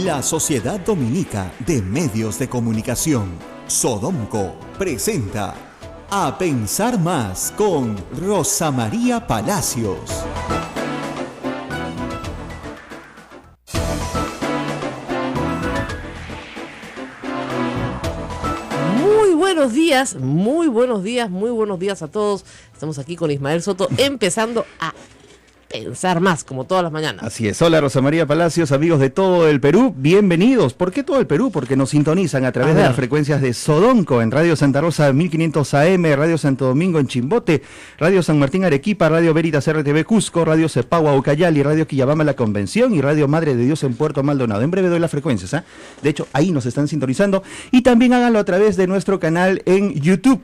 La Sociedad Dominica de Medios de Comunicación, Sodomco, presenta A Pensar Más con Rosa María Palacios. Muy buenos días, muy buenos días, muy buenos días a todos. Estamos aquí con Ismael Soto, empezando a pensar más, como todas las mañanas. Así es. Hola, Rosa María Palacios, amigos de todo el Perú, bienvenidos. ¿Por qué todo el Perú? Porque nos sintonizan a través de las frecuencias de Sodomco, en Radio Santa Rosa 1500 AM, Radio Santo Domingo en Chimbote, Radio San Martín Arequipa, Radio Veritas RTV Cusco, Radio Cepagua Ucayali, Radio Quillabamba La Convención y Radio Madre de Dios en Puerto Maldonado. En breve doy las frecuencias, ¿eh? De hecho, ahí nos están sintonizando. Y también háganlo a través de nuestro canal en YouTube,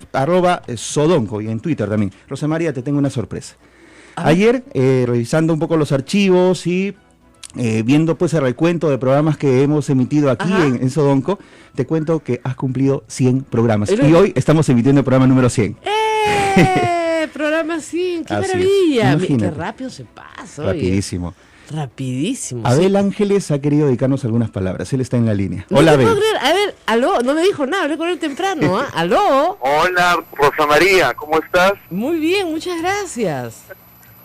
@Sodomco, y en Twitter también. Rosa María, te tengo una sorpresa. Ayer, revisando un poco los archivos y viendo pues el recuento de programas que hemos emitido aquí en Sodomco, te cuento que has cumplido 100 programas. Y hoy estamos emitiendo el programa número 100. Programa 100, qué Así maravilla. Qué Imagínate. rápido se pasa. Rapidísimo. Oye. Rapidísimo. Abel sí. Ángeles ha querido dedicarnos algunas palabras. Él está en la línea. No Hola, te puedo Abel. creer. A ver, aló, no me dijo nada, hablé con él temprano, ¿ah? Aló. Hola, Rosa María, ¿cómo estás? Muy bien, muchas gracias.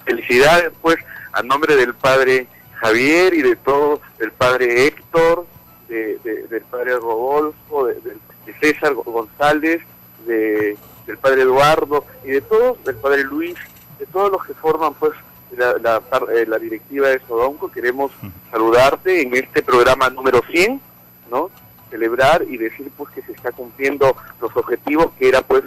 Felicidades, pues, a nombre del padre Javier y de todo, del padre Héctor, del padre Rodolfo, de César González, del padre Eduardo y de todos, del padre Luis, de todos los que forman, pues, la directiva de Sodomco. Queremos saludarte en este programa número 100, ¿no? Celebrar y decir, pues, que se está cumpliendo los objetivos, que era, pues,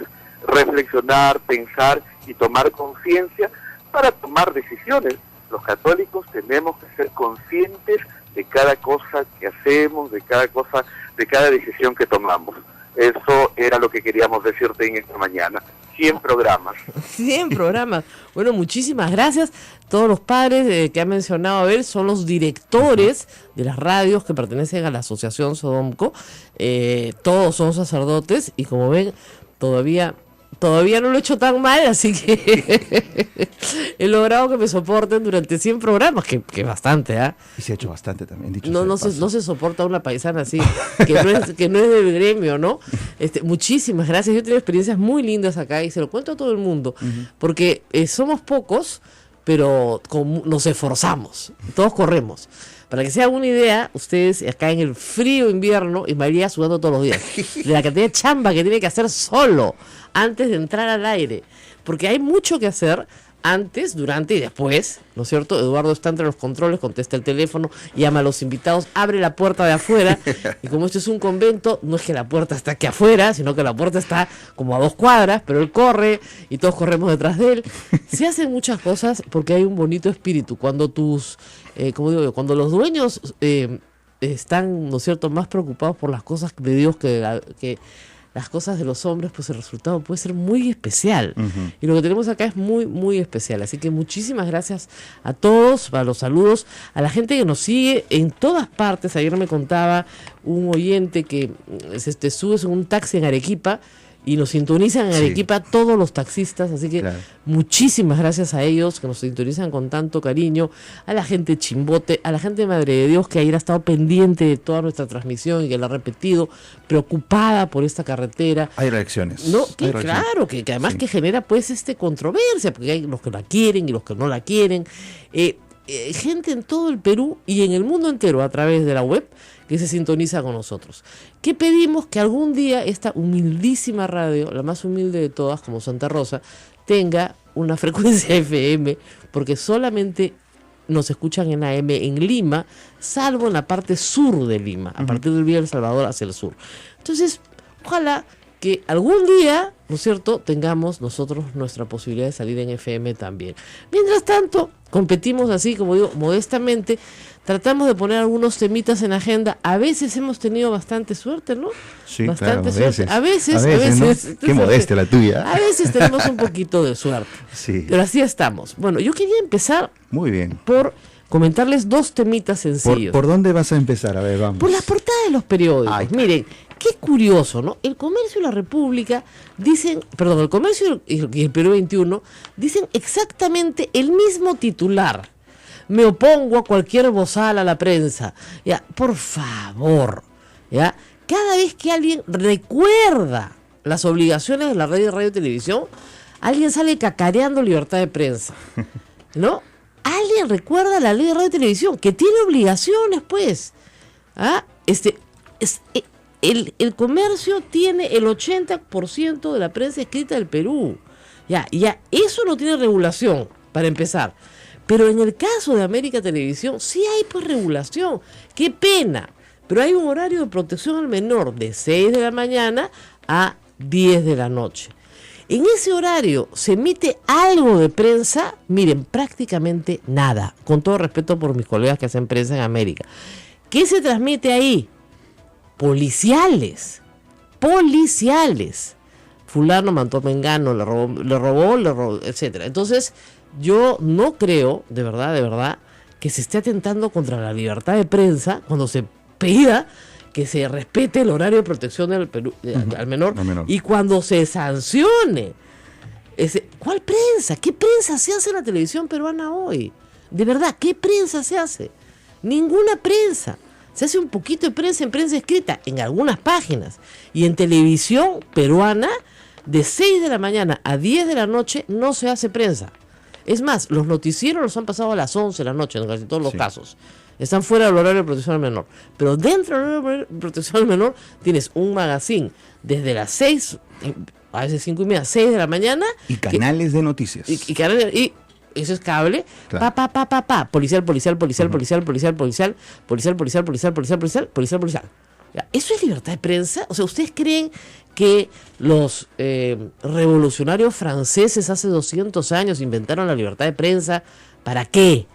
reflexionar, pensar y tomar conciencia para tomar decisiones. Los católicos tenemos que ser conscientes de cada cosa que hacemos, de cada decisión que tomamos. Eso era lo que queríamos decirte en esta mañana. 100 programas. 100 programas. Bueno, muchísimas gracias. Todos los padres que ha mencionado Abel son los directores de las radios que pertenecen a la Asociación Sodomco. Todos son sacerdotes y, como ven, todavía no lo he hecho tan mal, así que he logrado que me soporten durante 100 programas, que es bastante, ¿ah? Y se ha hecho bastante también, dicho No se soporta una paisana así, que no es del gremio, ¿no? Muchísimas gracias. Yo he tenido experiencias muy lindas acá y se lo cuento a todo el mundo, porque somos pocos, pero nos esforzamos, todos corremos. Para que se hagan una idea, ustedes acá en el frío invierno, y María sudando todos los días, de la cantidad de chamba que tiene que hacer solo antes de entrar al aire, porque hay mucho que hacer antes, durante y después, ¿no es cierto? Eduardo está entre los controles, contesta el teléfono, llama a los invitados, abre la puerta de afuera, y como esto es un convento, no es que la puerta está aquí afuera, sino que la puerta está como a 2 cuadras, pero él corre y todos corremos detrás de él. Se hacen muchas cosas porque hay un bonito espíritu. Cuando como digo yo, cuando los dueños están, ¿no es cierto?, más preocupados por las cosas de Dios que las cosas de los hombres, pues el resultado puede ser muy especial. Y lo que tenemos acá es muy, muy especial. Así que muchísimas gracias a todos, para los saludos, a la gente que nos sigue en todas partes. Ayer me contaba un oyente que se sube en un taxi en Arequipa y nos sintonizan en Arequipa todos los taxistas, así que muchísimas gracias a ellos que nos sintonizan con tanto cariño, a la gente de Chimbote, a la gente de Madre de Dios que ayer ha estado pendiente de toda nuestra transmisión y que la ha repetido, preocupada por esta carretera. Hay reacciones. No, claro, que además que genera pues controversia, porque hay los que la quieren y los que no la quieren. Gente en todo el Perú y en el mundo entero a través de la web que se sintoniza con nosotros. Que pedimos que algún día esta humildísima radio, la más humilde de todas, como Santa Rosa, tenga una frecuencia FM, porque solamente nos escuchan en AM en Lima, salvo en la parte sur de Lima, a partir del Villa El Salvador hacia el sur. Entonces, ojalá que algún día, ¿no es cierto?, tengamos nosotros nuestra posibilidad de salir en FM también. Mientras tanto, competimos así, como digo, modestamente, tratamos de poner algunos temitas en agenda. A veces hemos tenido bastante suerte, ¿no? Sí, bastante claro, suerte. A veces, ¿no? Qué modestia la tuya. A veces tenemos un poquito de suerte. Sí. Pero así estamos. Bueno, yo quería empezar Muy bien. por comentarles 2 temitas sencillos. ¿Por dónde vas a empezar? A ver, vamos. Por las portadas de los periódicos. Ay, miren, qué curioso, ¿no? El Comercio y la República dicen, perdón, el Comercio y el Perú 21 dicen exactamente el mismo titular. me opongo a cualquier bozal a la prensa. Ya, por favor, ya, cada vez que alguien recuerda las obligaciones de la radio y televisión, alguien sale cacareando libertad de prensa, ¿no? Alguien recuerda la ley de radio y televisión, que tiene obligaciones, pues. ¿Ah? El comercio tiene el 80% de la prensa escrita del Perú. Ya, eso no tiene regulación, para empezar. Pero en el caso de América Televisión, sí hay pues regulación. ¡Qué pena! Pero hay un horario de protección al menor de 6 de la mañana a 10 de la noche. En ese horario se emite algo de prensa, miren, prácticamente nada, con todo respeto por mis colegas que hacen prensa en América. ¿Qué se transmite ahí? Policiales. Fulano mató a Mengano, le robó, etcétera. Entonces, yo no creo, de verdad, que se esté atentando contra la libertad de prensa cuando se pida que se respete el horario de protección del Perú, al menor, y cuando se sancione. ¿Cuál prensa? ¿Qué prensa se hace en la televisión peruana hoy? De verdad, ¿qué prensa se hace? Ninguna prensa. Se hace un poquito de prensa en prensa escrita, en algunas páginas. Y en televisión peruana, de 6 de la mañana a 10 de la noche, no se hace prensa. Es más, los noticieros los han pasado a las 11 de la noche, en casi todos los casos. Están fuera del horario de protección al menor. Pero dentro del horario de protección al menor tienes un magazine desde las 6, a veces 5:30, 6 de la mañana. Y canales de noticias. Y eso es cable. Claro. Policial. Ya, ¿eso es libertad de prensa? O sea, ¿ustedes creen que los revolucionarios franceses hace 200 años inventaron la libertad de prensa? ¿Para qué?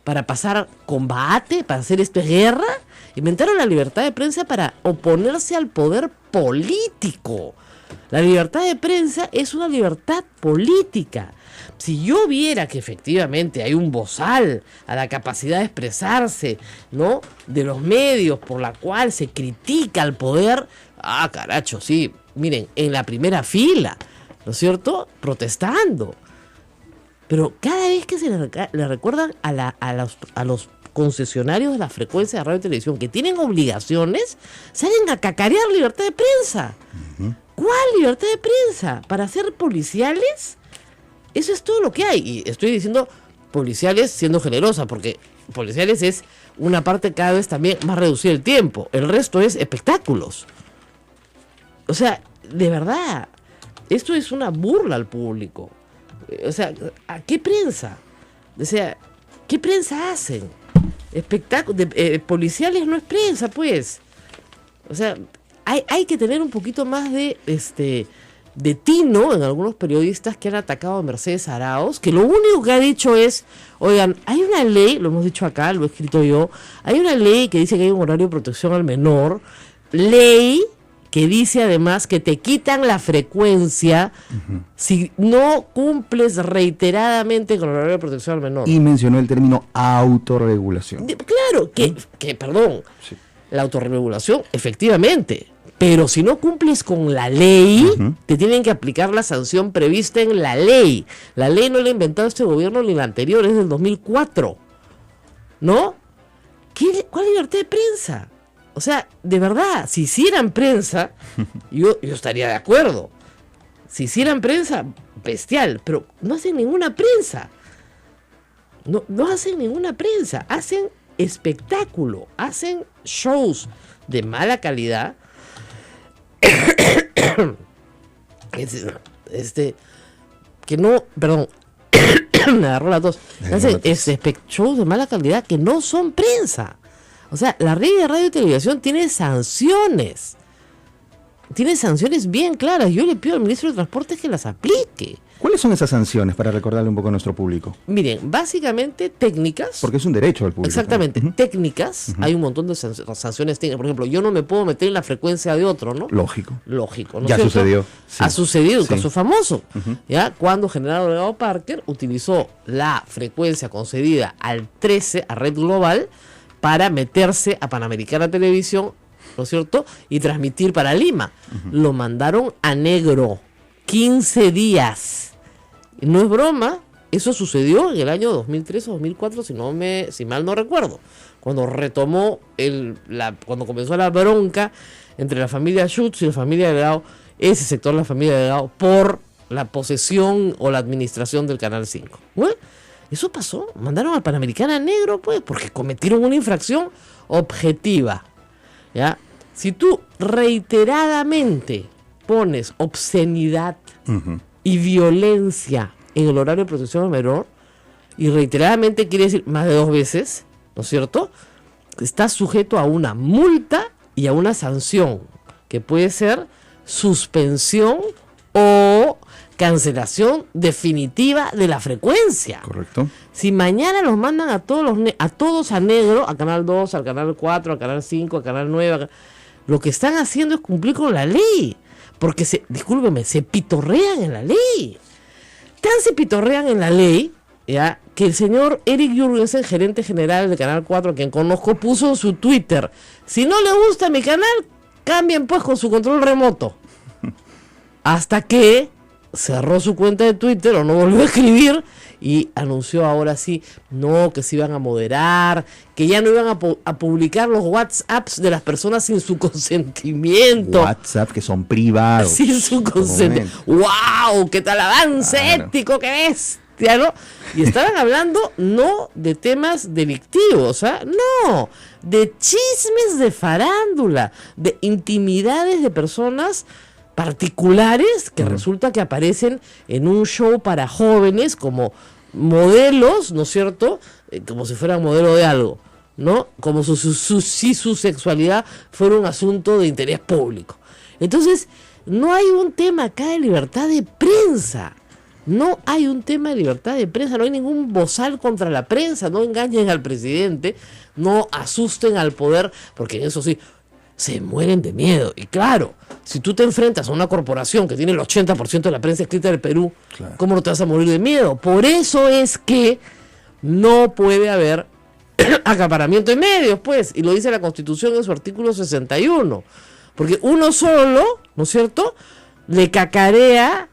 ¿Para pasar combate? ¿Para hacer guerra? Inventaron la libertad de prensa para oponerse al poder político. La libertad de prensa es una libertad política. Si yo viera que efectivamente hay un bozal a la capacidad de expresarse, ¿no?, de los medios, por la cual se critica al poder, caracho, sí, miren, en la primera fila, ¿no es cierto?, protestando. Pero cada vez que se le recuerdan a los concesionarios de la frecuencia de radio y televisión que tienen obligaciones, salen a cacarear libertad de prensa. ¿Cuál libertad de prensa? ¿Para ser policiales? Eso es todo lo que hay. Y estoy diciendo policiales siendo generosa, porque policiales es una parte cada vez también más reducida el tiempo. El resto es espectáculos. O sea, de verdad, esto es una burla al público. O sea, ¿a qué prensa? O sea, ¿qué prensa hacen? Espectáculos policiales no es prensa, pues. O sea, hay que tener un poquito más de tino en algunos periodistas que han atacado a Mercedes Arauz, que lo único que ha dicho es, oigan, hay una ley, lo hemos dicho acá, lo he escrito yo, hay una ley que dice que hay un horario de protección al menor, ley que dice además que te quitan la frecuencia si no cumples reiteradamente con el horario de protección al menor. Y mencionó el término autorregulación. Claro, perdón, sí. La autorregulación, efectivamente, pero si no cumples con la ley, te tienen que aplicar la sanción prevista en la ley. La ley no la ha inventado este gobierno ni la anterior, es del 2004, ¿no? ¿Cuál libertad de prensa? O sea, de verdad, si hicieran prensa, yo estaría de acuerdo. Si hicieran prensa, bestial, pero no hacen ninguna prensa. No hacen ninguna prensa, hacen espectáculo, hacen shows de mala calidad. Que no, perdón, me agarró la tos. Hacen shows de mala calidad que no son prensa. O sea, la ley de radio y televisión tiene sanciones. Tiene sanciones bien claras. Yo le pido al ministro de Transportes que las aplique. ¿Cuáles son esas sanciones para recordarle un poco a nuestro público? Miren, básicamente técnicas. Porque es un derecho del público. Exactamente, técnicas. Hay un montón de sanciones técnicas. Por ejemplo, yo no me puedo meter en la frecuencia de otro, ¿no? Lógico, ¿no? Ya sucedió. Sí. Ha sucedido, un caso famoso. ¿Ya? Cuando General Delgado Parker utilizó la frecuencia concedida al 13, a Red Global, para meterse a Panamericana Televisión, ¿no es cierto?, y transmitir para Lima. Lo mandaron a negro 15 días. No es broma, Eso sucedió en el año 2003 o 2004, si mal no recuerdo, cuando retomó cuando comenzó la bronca entre la familia Schutz y la familia Delgado, ese sector de la familia Delgado, por la posesión o la administración del Canal 5. Bueno, eso pasó, mandaron al Panamericana negro, pues, porque cometieron una infracción objetiva, ¿ya? Si tú reiteradamente pones obscenidad y violencia en el horario de protección al menor, y reiteradamente quiere decir más de 2 veces, ¿no es cierto?, estás sujeto a una multa y a una sanción, que puede ser suspensión o cancelación definitiva de la frecuencia. Correcto. Si mañana los mandan a todos a negro, a Canal 2, al Canal 4, al Canal 5, al Canal 9, lo que están haciendo es cumplir con la ley, porque se pitorrean en la ley. Tan se pitorrean en la ley, ya, que el señor Eric Jürgensen, gerente general del Canal 4, a quien conozco, puso en su Twitter: si no le gusta mi canal, cambien pues con su control remoto. Hasta que cerró su cuenta de Twitter o no volvió a escribir y anunció ahora sí, que se iban a moderar, que ya no iban a publicar los WhatsApps de las personas sin su consentimiento. WhatsApp que son privados. Sin su consentimiento. ¡Wow! ¡Qué tal avance ético, qué bestia, ¿no? Y estaban hablando no de temas delictivos, no, de chismes de farándula, de intimidades de personas particulares que resulta que aparecen en un show para jóvenes como modelos, ¿no es cierto?, como si fueran modelo de algo, ¿no?, como si su sexualidad fuera un asunto de interés público. Entonces, no hay un tema acá de libertad de prensa. No hay un tema de libertad de prensa, no hay ningún bozal contra la prensa, no engañen al presidente, no asusten al poder, porque eso sí, se mueren de miedo. Y claro, si tú te enfrentas a una corporación que tiene el 80% de la prensa escrita del Perú, claro, ¿cómo no te vas a morir de miedo? Por eso es que no puede haber acaparamiento de medios, pues, y lo dice la Constitución en su artículo 61, porque uno solo, ¿no es cierto?, le cacarea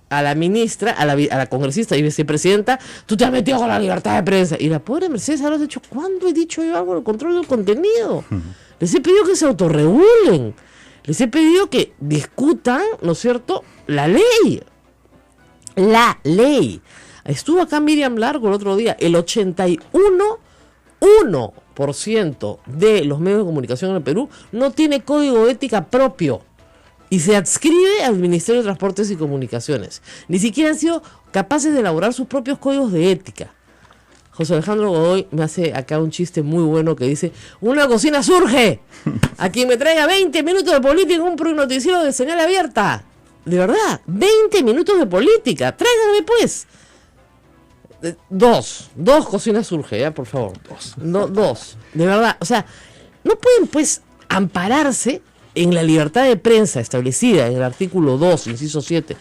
a la ministra, a la congresista y vicepresidenta: tú te has metido con la libertad de prensa. Y la pobre Mercedes ahora ha dicho: ¿cuándo he dicho yo algo del control del contenido? Les he pedido que se autorregulen, les he pedido que discutan, ¿no es cierto?, la ley. La ley. Estuvo acá Miriam Largo el otro día. El 81% de los medios de comunicación en el Perú no tiene código de ética propio y se adscribe al Ministerio de Transportes y Comunicaciones. Ni siquiera han sido capaces de elaborar sus propios códigos de ética. José Alejandro Godoy me hace acá un chiste muy bueno que dice: una cocina surge a quien me traiga 20 minutos de política en un noticiero de señal abierta. De verdad, 20 minutos de política, tráiganme pues. Dos cocinas surge, ya, por favor. Dos, de verdad. O sea, no pueden pues ampararse en la libertad de prensa establecida en el artículo 2, inciso 7.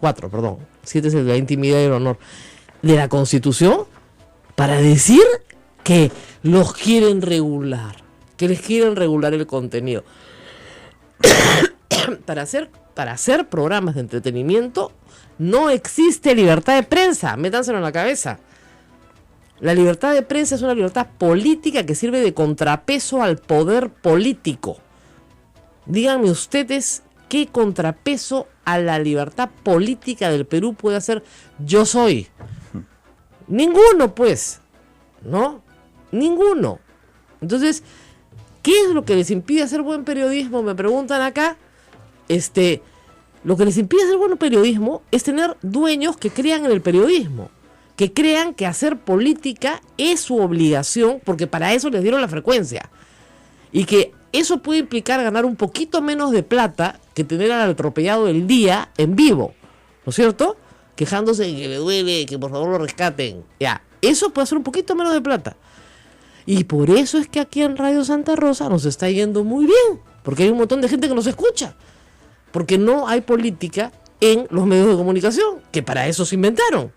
4, perdón. 7 es el de la intimidad y el honor de la Constitución, para decir que los quieren regular, que les quieren regular el contenido. Para hacer programas de entretenimiento no existe libertad de prensa, métanselo en la cabeza. La libertad de prensa es una libertad política que sirve de contrapeso al poder político. Díganme ustedes qué contrapeso a la libertad política del Perú puede hacer Yo Soy. Ninguno, pues, ¿no? Ninguno. Entonces, ¿qué es lo que les impide hacer buen periodismo? Me preguntan acá. Lo que les impide hacer buen periodismo es tener dueños que crean en el periodismo, que crean que hacer política es su obligación, porque para eso les dieron la frecuencia. Y que eso puede implicar ganar un poquito menos de plata que tener al atropellado del día en vivo, ¿no es cierto?, quejándose de que le duele, que por favor lo rescaten. Ya, eso puede hacer un poquito menos de plata. Y por eso es que aquí en Radio Santa Rosa nos está yendo muy bien, porque hay un montón de gente que nos escucha, porque no hay política en los medios de comunicación, que para eso se inventaron.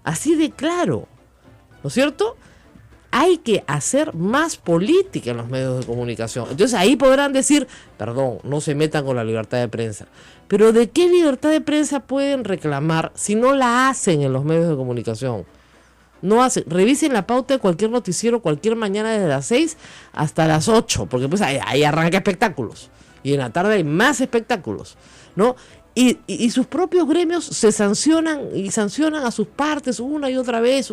Así de claro, ¿no es cierto? hay que hacer más política en los medios de comunicación. Entonces ahí podrán decir, perdón, no se metan con la libertad de prensa. Pero ¿de qué libertad de prensa pueden reclamar si no la hacen en los medios de comunicación? No hacen. Revisen la pauta de cualquier noticiero, cualquier mañana desde las 6 hasta las 8, porque pues ahí arranca espectáculos. Y en la tarde hay más espectáculos, ¿no? Y sus propios gremios se sancionan a sus partes una y otra vez.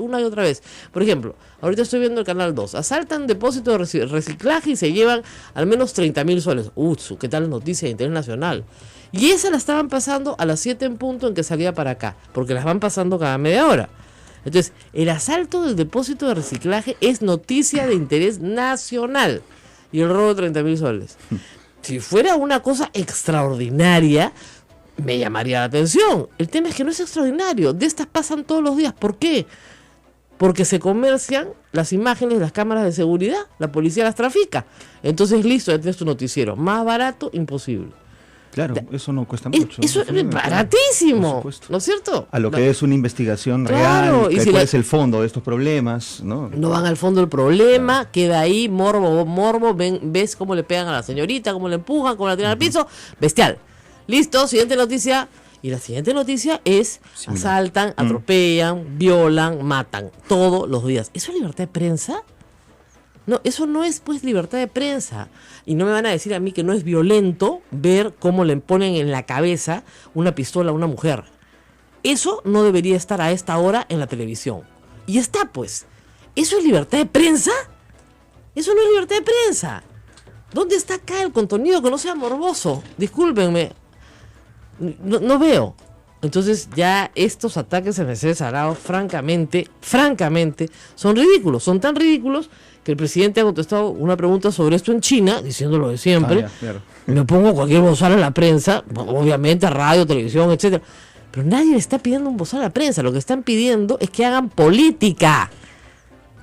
Por ejemplo, ahorita estoy viendo el Canal 2. Asaltan depósito de reciclaje y se llevan al menos 30.000 soles. ¿Qué tal noticia de interés nacional? Y esa la estaban pasando a las 7 en punto en que salía para acá, porque las van pasando cada media hora. Entonces, el asalto del depósito de reciclaje es noticia de interés nacional. Y el robo de 30.000 soles. Si fuera una cosa extraordinaria, me llamaría la atención. El tema es que no es extraordinario. De estas pasan todos los días. ¿Por qué? Porque se comercian las imágenes de las cámaras de seguridad. La policía las trafica. Entonces, listo, ya tienes tu noticiero. Más barato, imposible. Claro, eso no cuesta mucho. Eso es baratísimo, ¿no es cierto? A lo que es una investigación claro, real, cuál es el fondo de estos problemas, ¿no? No van al fondo del problema, claro. Queda ahí, morbo, ves cómo le pegan a la señorita, cómo le empujan, cómo la tiran al piso, bestial. Listo, siguiente noticia. Y la siguiente noticia es, asaltan, atropellan, violan, matan, todos los días. ¿Eso es libertad de prensa? No, eso no es pues libertad de prensa. Y no me van a decir a mí que no es violento ver cómo le ponen en la cabeza una pistola a una mujer. Eso no debería estar a esta hora en la televisión. Y está pues. ¿Eso es libertad de prensa? Eso no es libertad de prensa. ¿Dónde está acá el contenido que no sea morboso? Discúlpenme. No veo. Entonces ya estos ataques a Mercedes Arauz, francamente, son ridículos. Son tan ridículos que el presidente ha contestado una pregunta sobre esto en China, diciéndolo de siempre. Claro. Me pongo cualquier bozal en la prensa, obviamente radio, televisión, etcétera. Pero nadie le está pidiendo un bozal a la prensa. Lo que están pidiendo es que hagan política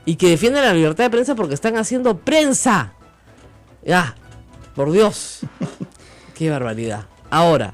y que defiendan la libertad de prensa porque están haciendo prensa. Ya, por Dios. Qué barbaridad. Ahora,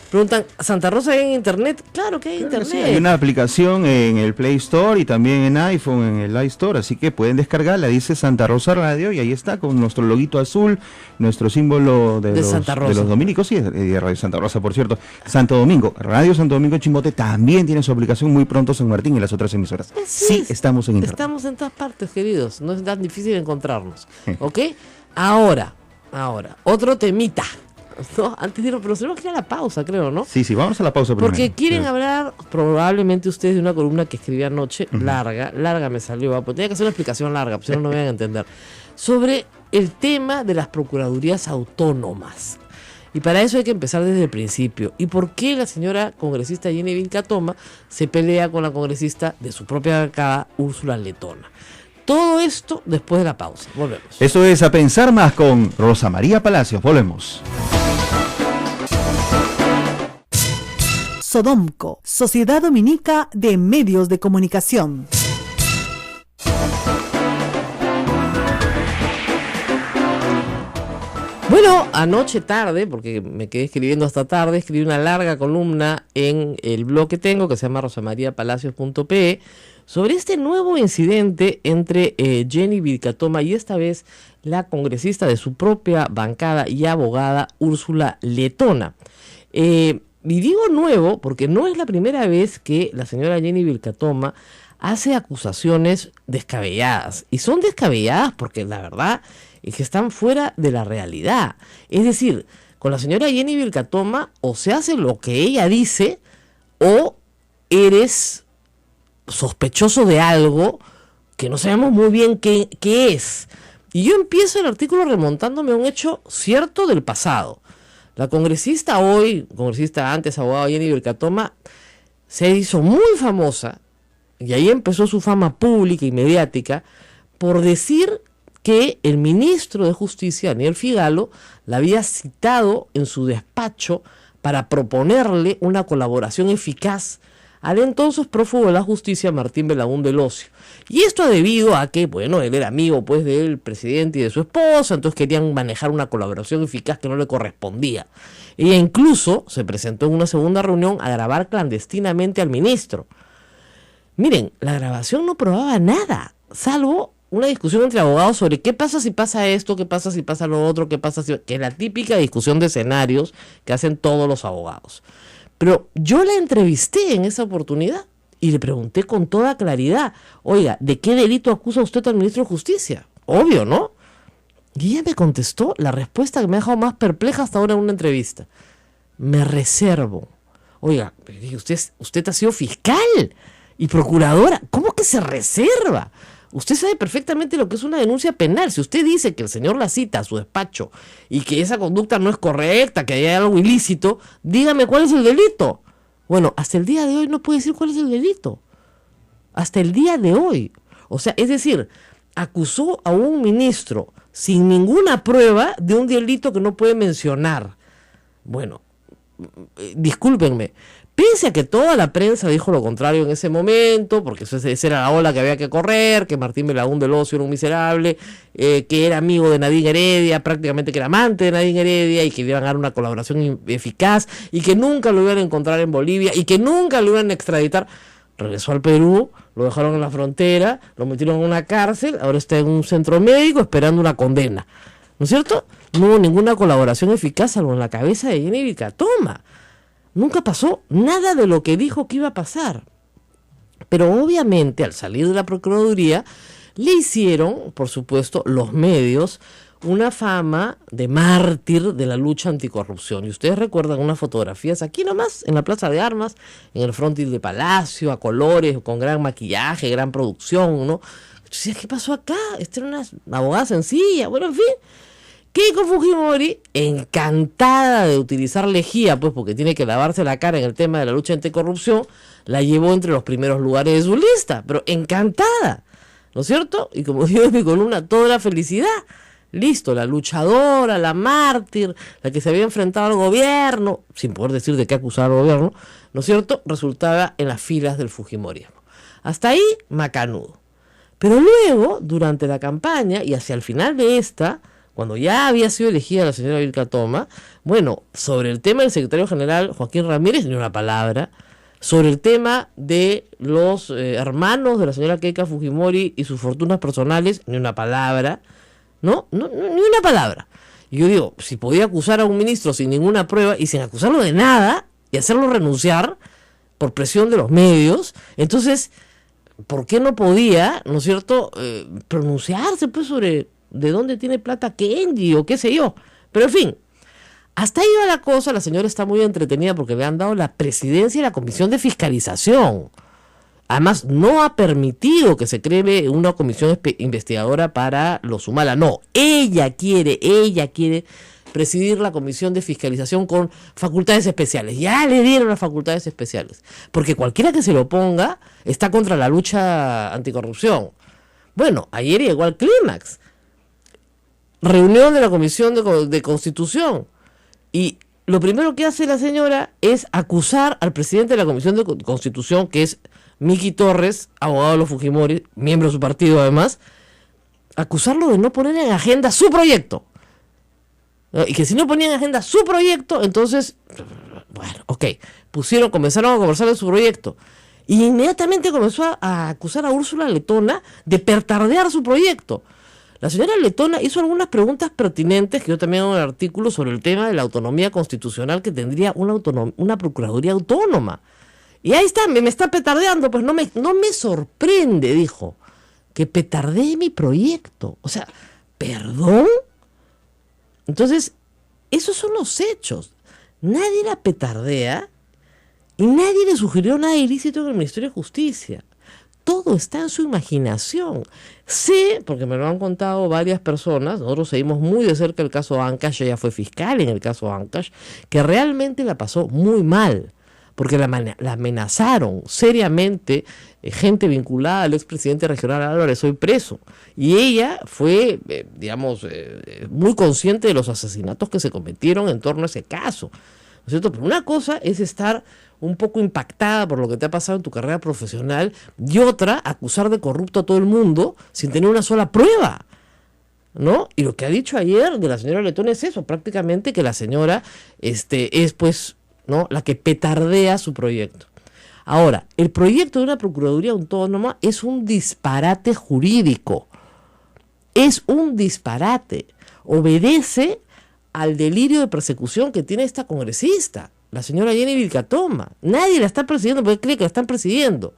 preguntan, ¿Santa Rosa hay en internet? Claro que hay internet. Sí, hay una aplicación en el Play Store y también en iPhone, en el iStore, así que pueden descargarla, dice Santa Rosa Radio, y ahí está, con nuestro loguito azul, nuestro símbolo de los dominicos, y de Radio Santa Rosa, por cierto. Santo Domingo, Radio Santo Domingo Chimbote también tiene su aplicación, muy pronto San Martín y las otras emisoras. Sí, estamos en internet. Estamos en todas partes, queridos, no es tan difícil encontrarnos, ¿ok? Ahora, otro temita. No, antes de ir, pero tenemos que ir a la pausa, creo, ¿no? Sí, vamos a la pausa primero. Porque quieren hablar, probablemente ustedes, de una columna que escribí anoche, larga me salió, porque tenía que hacer una explicación larga, pues si no, no me van a entender, sobre el tema de las procuradurías autónomas. Y para eso hay que empezar desde el principio. ¿Y por qué la señora congresista Jenny Vilcatoma se pelea con la congresista de su propia bancada, Úrsula Letona? Todo esto después de la pausa. Volvemos. Esto es A Pensar Más con Rosa María Palacios. Volvemos. Sodomco, Sociedad Dominica de Medios de Comunicación. Bueno, anoche tarde, porque me quedé escribiendo hasta tarde, escribí una larga columna en el blog que tengo, que se llama rosamariapalacios.pe, sobre este nuevo incidente entre Jenny Vilcatoma y esta vez la congresista de su propia bancada y abogada Úrsula Letona. Y digo nuevo porque no es la primera vez que la señora Jenny Vilcatoma hace acusaciones descabelladas. Y son descabelladas porque la verdad es que están fuera de la realidad. Es decir, con la señora Jenny Vilcatoma o se hace lo que ella dice o eres sospechoso de algo que no sabemos muy bien qué es. Y yo empiezo el artículo remontándome a un hecho cierto del pasado. La congresista antes abogada Jenny Vilcatoma, se hizo muy famosa, y ahí empezó su fama pública y mediática, por decir que el ministro de Justicia, Daniel Figalo, la había citado en su despacho para proponerle una colaboración eficaz al entonces prófugo de la justicia Martín Belaúnde Locio. Y esto debido a que, bueno, él era amigo pues del presidente y de su esposa, entonces querían manejar una colaboración eficaz que no le correspondía. Ella incluso se presentó en una segunda reunión a grabar clandestinamente al ministro. Miren, la grabación no probaba nada. salvo una discusión entre abogados sobre qué pasa si pasa esto, qué pasa si pasa lo otro, qué pasa si... que es la típica discusión de escenarios que hacen todos los abogados. Pero yo la entrevisté en esa oportunidad y le pregunté con toda claridad, oiga, ¿de qué delito acusa usted al ministro de Justicia? Obvio, ¿no? Y ella me contestó la respuesta que me ha dejado más perpleja hasta ahora en una entrevista. Me reservo. Oiga, usted ha sido fiscal y procuradora. ¿Cómo que se reserva? Usted sabe perfectamente lo que es una denuncia penal. Si usted dice que el señor la cita a su despacho y que esa conducta no es correcta, que hay algo ilícito, dígame cuál es el delito. Bueno, hasta el día de hoy no puede decir cuál es el delito. Hasta el día de hoy. O sea, es decir, acusó a un ministro sin ninguna prueba de un delito que no puede mencionar. Bueno, discúlpenme. Pese a que toda la prensa dijo lo contrario en ese momento, porque esa era la ola que había que correr, que Martín Belaún del Ocio era un miserable, que era amigo de Nadine Heredia, prácticamente que era amante de Nadine Heredia, y que iban a dar una colaboración eficaz, y que nunca lo iban a encontrar en Bolivia, y que nunca lo iban a extraditar. Regresó al Perú, lo dejaron en la frontera, lo metieron en una cárcel, ahora está en un centro médico esperando una condena. ¿No es cierto? No hubo ninguna colaboración eficaz, salvo en la cabeza de Jenny Vilcatoma. Nunca pasó nada de lo que dijo que iba a pasar. Pero obviamente al salir de la Procuraduría le hicieron, por supuesto, los medios una fama de mártir de la lucha anticorrupción. Y ustedes recuerdan unas fotografías aquí nomás, en la Plaza de Armas, en el frontis de Palacio, a colores, con gran maquillaje, gran producción, ¿no? Entonces, ¿qué pasó acá? Esta era una abogada sencilla. Bueno, en fin. Keiko Fujimori, encantada de utilizar lejía, pues porque tiene que lavarse la cara en el tema de la lucha anticorrupción, la llevó entre los primeros lugares de su lista, pero encantada, ¿no es cierto? Y como digo en mi columna, toda la felicidad. Listo, la luchadora, la mártir, la que se había enfrentado al gobierno, sin poder decir de qué acusar al gobierno, ¿no es cierto?, resultaba en las filas del fujimorismo. Hasta ahí, macanudo. Pero luego, durante la campaña y hacia el final de esta, cuando ya había sido elegida la señora Vilcatoma, bueno, sobre el tema del secretario general Joaquín Ramírez, ni una palabra. Sobre el tema de los hermanos de la señora Keiko Fujimori y sus fortunas personales, ni una palabra. No, ni una palabra. Y yo digo, si podía acusar a un ministro sin ninguna prueba y sin acusarlo de nada y hacerlo renunciar por presión de los medios, entonces, ¿por qué no podía, no es cierto, pronunciarse pues sobre de dónde tiene plata Kenji o qué sé yo? Pero en fin, hasta ahí va la cosa. La señora está muy entretenida porque le han dado la presidencia de la Comisión de Fiscalización. Además, no ha permitido que se cree una comisión investigadora para los Humala. No, ella quiere presidir la Comisión de Fiscalización con facultades especiales. Ya le dieron las facultades especiales. Porque cualquiera que se lo ponga está contra la lucha anticorrupción. Bueno, ayer llegó al clímax. Reunión de la Comisión de Constitución. Y lo primero que hace la señora es acusar al presidente de la Comisión de Constitución, que es Miki Torres, abogado de los Fujimori, miembro de su partido además, acusarlo de no poner en agenda su proyecto. ¿No? Y que si no ponía en agenda su proyecto, entonces, bueno, ok, comenzaron a conversar de su proyecto. Y inmediatamente comenzó a acusar a Úrsula Letona de pertardear su proyecto. La señora Letona hizo algunas preguntas pertinentes, que yo también hago un artículo sobre el tema de la autonomía constitucional que tendría una Procuraduría autónoma. Y ahí está, me está petardeando, pues no me sorprende, dijo, que petardee mi proyecto. O sea, ¿perdón? Entonces, esos son los hechos. Nadie la petardea y nadie le sugirió nada ilícito en el Ministerio de Justicia. Todo está en su imaginación. Sé, porque me lo han contado varias personas, nosotros seguimos muy de cerca el caso Ancash, ella fue fiscal en el caso Ancash, que realmente la pasó muy mal, porque la amenazaron seriamente gente vinculada al expresidente regional Álvarez, hoy preso. Y ella fue, muy consciente de los asesinatos que se cometieron en torno a ese caso. ¿No es cierto? Pero una cosa es estar un poco impactada por lo que te ha pasado en tu carrera profesional y otra, acusar de corrupto a todo el mundo sin tener una sola prueba, ¿no? Y lo que ha dicho ayer de la señora Letona es eso, prácticamente que la señora es pues, ¿no?, la que petardea su proyecto. Ahora, el proyecto de una Procuraduría Autónoma es un disparate jurídico. Es un disparate. Obedece al delirio de persecución que tiene esta congresista, la señora Jenny Vilcatoma. Nadie la está persiguiendo porque cree que la están persiguiendo.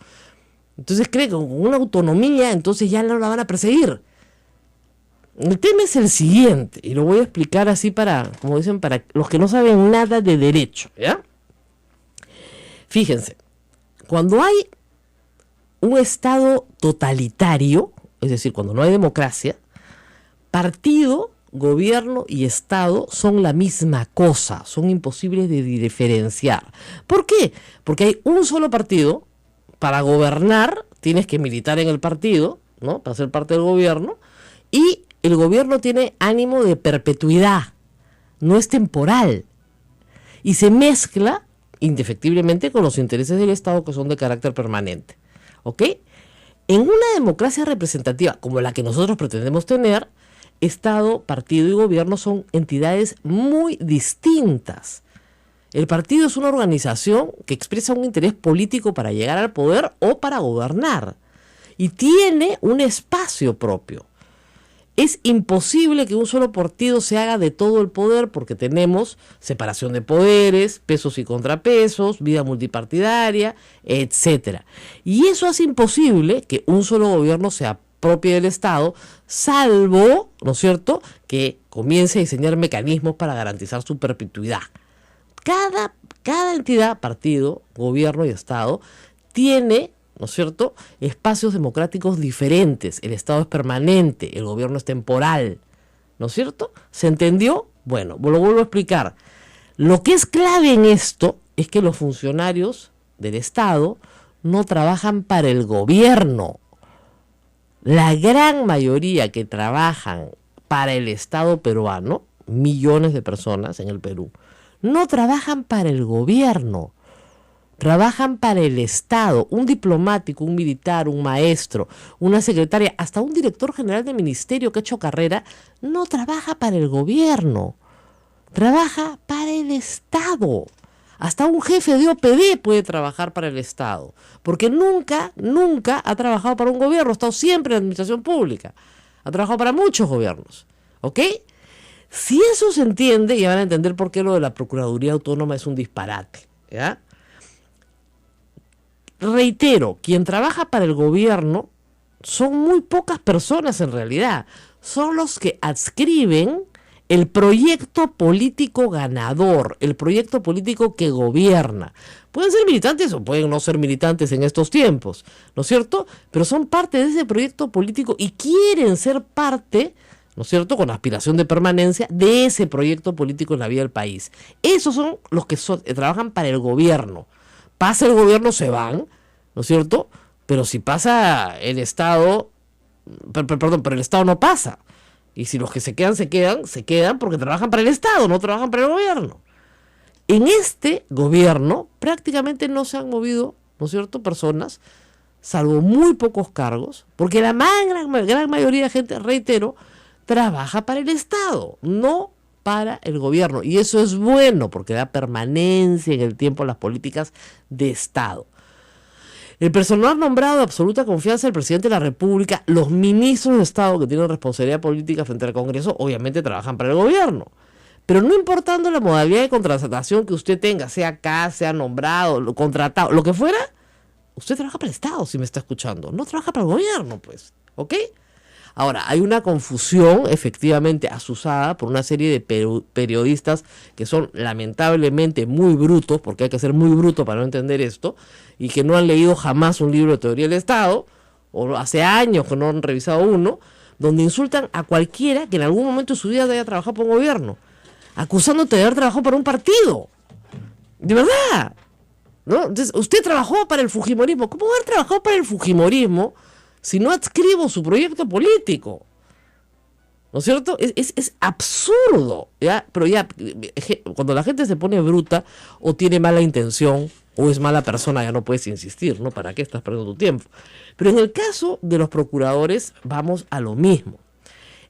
Entonces cree que con una autonomía, entonces ya no la van a perseguir. El tema es el siguiente, y lo voy a explicar así para, como dicen, para los que no saben nada de derecho, ¿ya? Fíjense, cuando hay un Estado totalitario, es decir, cuando no hay democracia, partido, gobierno y Estado son la misma cosa, son imposibles de diferenciar. ¿Por qué? Porque hay un solo partido. Para gobernar tienes que militar en el partido, ¿no? Para ser parte del gobierno, y el gobierno tiene ánimo de perpetuidad, no es temporal, y se mezcla indefectiblemente con los intereses del Estado, que son de carácter permanente, ¿ok? En una democracia representativa como la que nosotros pretendemos tener, Estado, partido y gobierno son entidades muy distintas. El partido es una organización que expresa un interés político para llegar al poder o para gobernar, y tiene un espacio propio. Es imposible que un solo partido se haga de todo el poder, porque tenemos separación de poderes, pesos y contrapesos, vida multipartidaria, etcétera. Y eso hace imposible que un solo gobierno se apropie del Estado, salvo, ¿no es cierto?, que comience a diseñar mecanismos para garantizar su perpetuidad. Cada entidad, partido, gobierno y Estado tiene, ¿no es cierto?, espacios democráticos diferentes. El Estado es permanente, el gobierno es temporal, ¿no es cierto? ¿Se entendió? Bueno, lo vuelvo a explicar. Lo que es clave en esto es que los funcionarios del Estado no trabajan para el gobierno. La gran mayoría que trabajan para el Estado peruano, millones de personas en el Perú, no trabajan para el gobierno. Trabajan para el Estado. Un diplomático, un militar, un maestro, una secretaria, hasta un director general de ministerio que ha hecho carrera, no trabaja para el gobierno. Trabaja para el Estado. Hasta un jefe de OPD puede trabajar para el Estado, porque nunca ha trabajado para un gobierno, ha estado siempre en la administración pública. Ha trabajado para muchos gobiernos. ¿Ok? Si eso se entiende, ya van a entender por qué lo de la Procuraduría Autónoma es un disparate, ¿ya? Reitero, quien trabaja para el gobierno son muy pocas personas en realidad. Son los que adscriben el proyecto político ganador, el proyecto político que gobierna. Pueden ser militantes o pueden no ser militantes en estos tiempos, ¿no es cierto? Pero son parte de ese proyecto político y quieren ser parte, ¿no es cierto?, con aspiración de permanencia de ese proyecto político en la vida del país. Esos son los que trabajan para el gobierno. Pasa el gobierno, se van, ¿no es cierto? Pero si pasa el Estado, pero el Estado no pasa. Y si los que se quedan porque trabajan para el Estado, no trabajan para el gobierno. En este gobierno prácticamente no se han movido, ¿no es cierto?, personas, salvo muy pocos cargos, porque la gran mayoría de gente, reitero, trabaja para el Estado, no para el gobierno. Y eso es bueno porque da permanencia en el tiempo a las políticas de Estado. El personal nombrado de absoluta confianza del presidente de la República, los ministros de Estado que tienen responsabilidad política frente al Congreso, obviamente trabajan para el gobierno. Pero no importando la modalidad de contratación que usted tenga, sea acá, sea nombrado, contratado, lo que fuera, usted trabaja para el Estado, si me está escuchando. No trabaja para el gobierno, pues. ¿Ok? Ahora, hay una confusión efectivamente azuzada por una serie de periodistas que son lamentablemente muy brutos, porque hay que ser muy bruto para no entender esto, y que no han leído jamás un libro de teoría del Estado, o hace años que no han revisado uno, donde insultan a cualquiera que en algún momento de su vida haya trabajado por un gobierno, acusándote de haber trabajado para un partido. De verdad, ¿no? Entonces, usted trabajó para el fujimorismo. ¿Cómo va a haber trabajado para el fujimorismo si no adscribo su proyecto político? ¿No es cierto? Es absurdo, ¿ya? Pero ya, cuando la gente se pone bruta o tiene mala intención o es mala persona, ya no puedes insistir, ¿no? ¿Para qué estás perdiendo tu tiempo? Pero en el caso de los procuradores, vamos a lo mismo.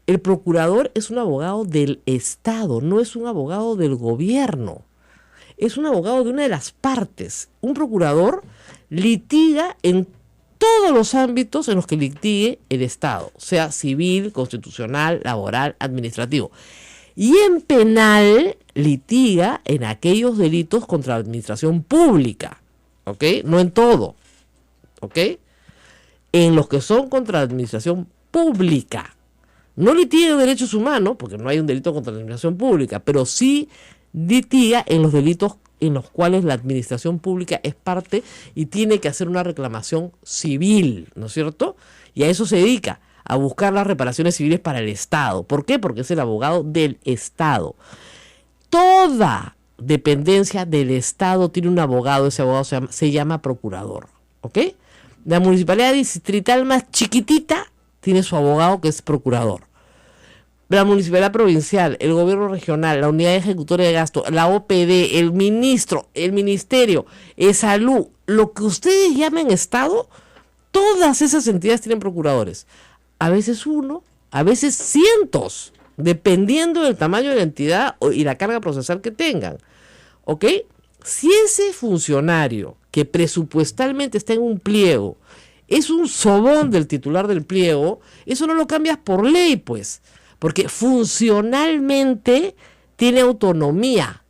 El procurador es un abogado del Estado, no es un abogado del gobierno. Es un abogado de una de las partes. Un procurador litiga en todos los ámbitos en los que litigue el Estado, sea civil, constitucional, laboral, administrativo. Y en penal litiga en aquellos delitos contra la administración pública, ¿ok? No en todo, ¿ok? En los que son contra la administración pública. No litiga en derechos humanos, porque no hay un delito contra la administración pública, pero sí litiga en los delitos en los cuales la administración pública es parte y tiene que hacer una reclamación civil, ¿no es cierto? Y a eso se dedica, a buscar las reparaciones civiles para el Estado. ¿Por qué? Porque es el abogado del Estado. Toda dependencia del Estado tiene un abogado, ese abogado se llama procurador, ¿ok? La municipalidad distrital más chiquitita tiene su abogado, que es procurador. La municipalidad provincial, el gobierno regional, la unidad ejecutoria de gasto, la OPD, el ministro, el ministerio, salud, lo que ustedes llamen Estado, todas esas entidades tienen procuradores. A veces uno, a veces cientos, dependiendo del tamaño de la entidad y la carga procesal que tengan. ¿Ok? Si ese funcionario que presupuestalmente está en un pliego es un sobón del titular del pliego, eso no lo cambias por ley, pues. Porque funcionalmente tiene autonomía.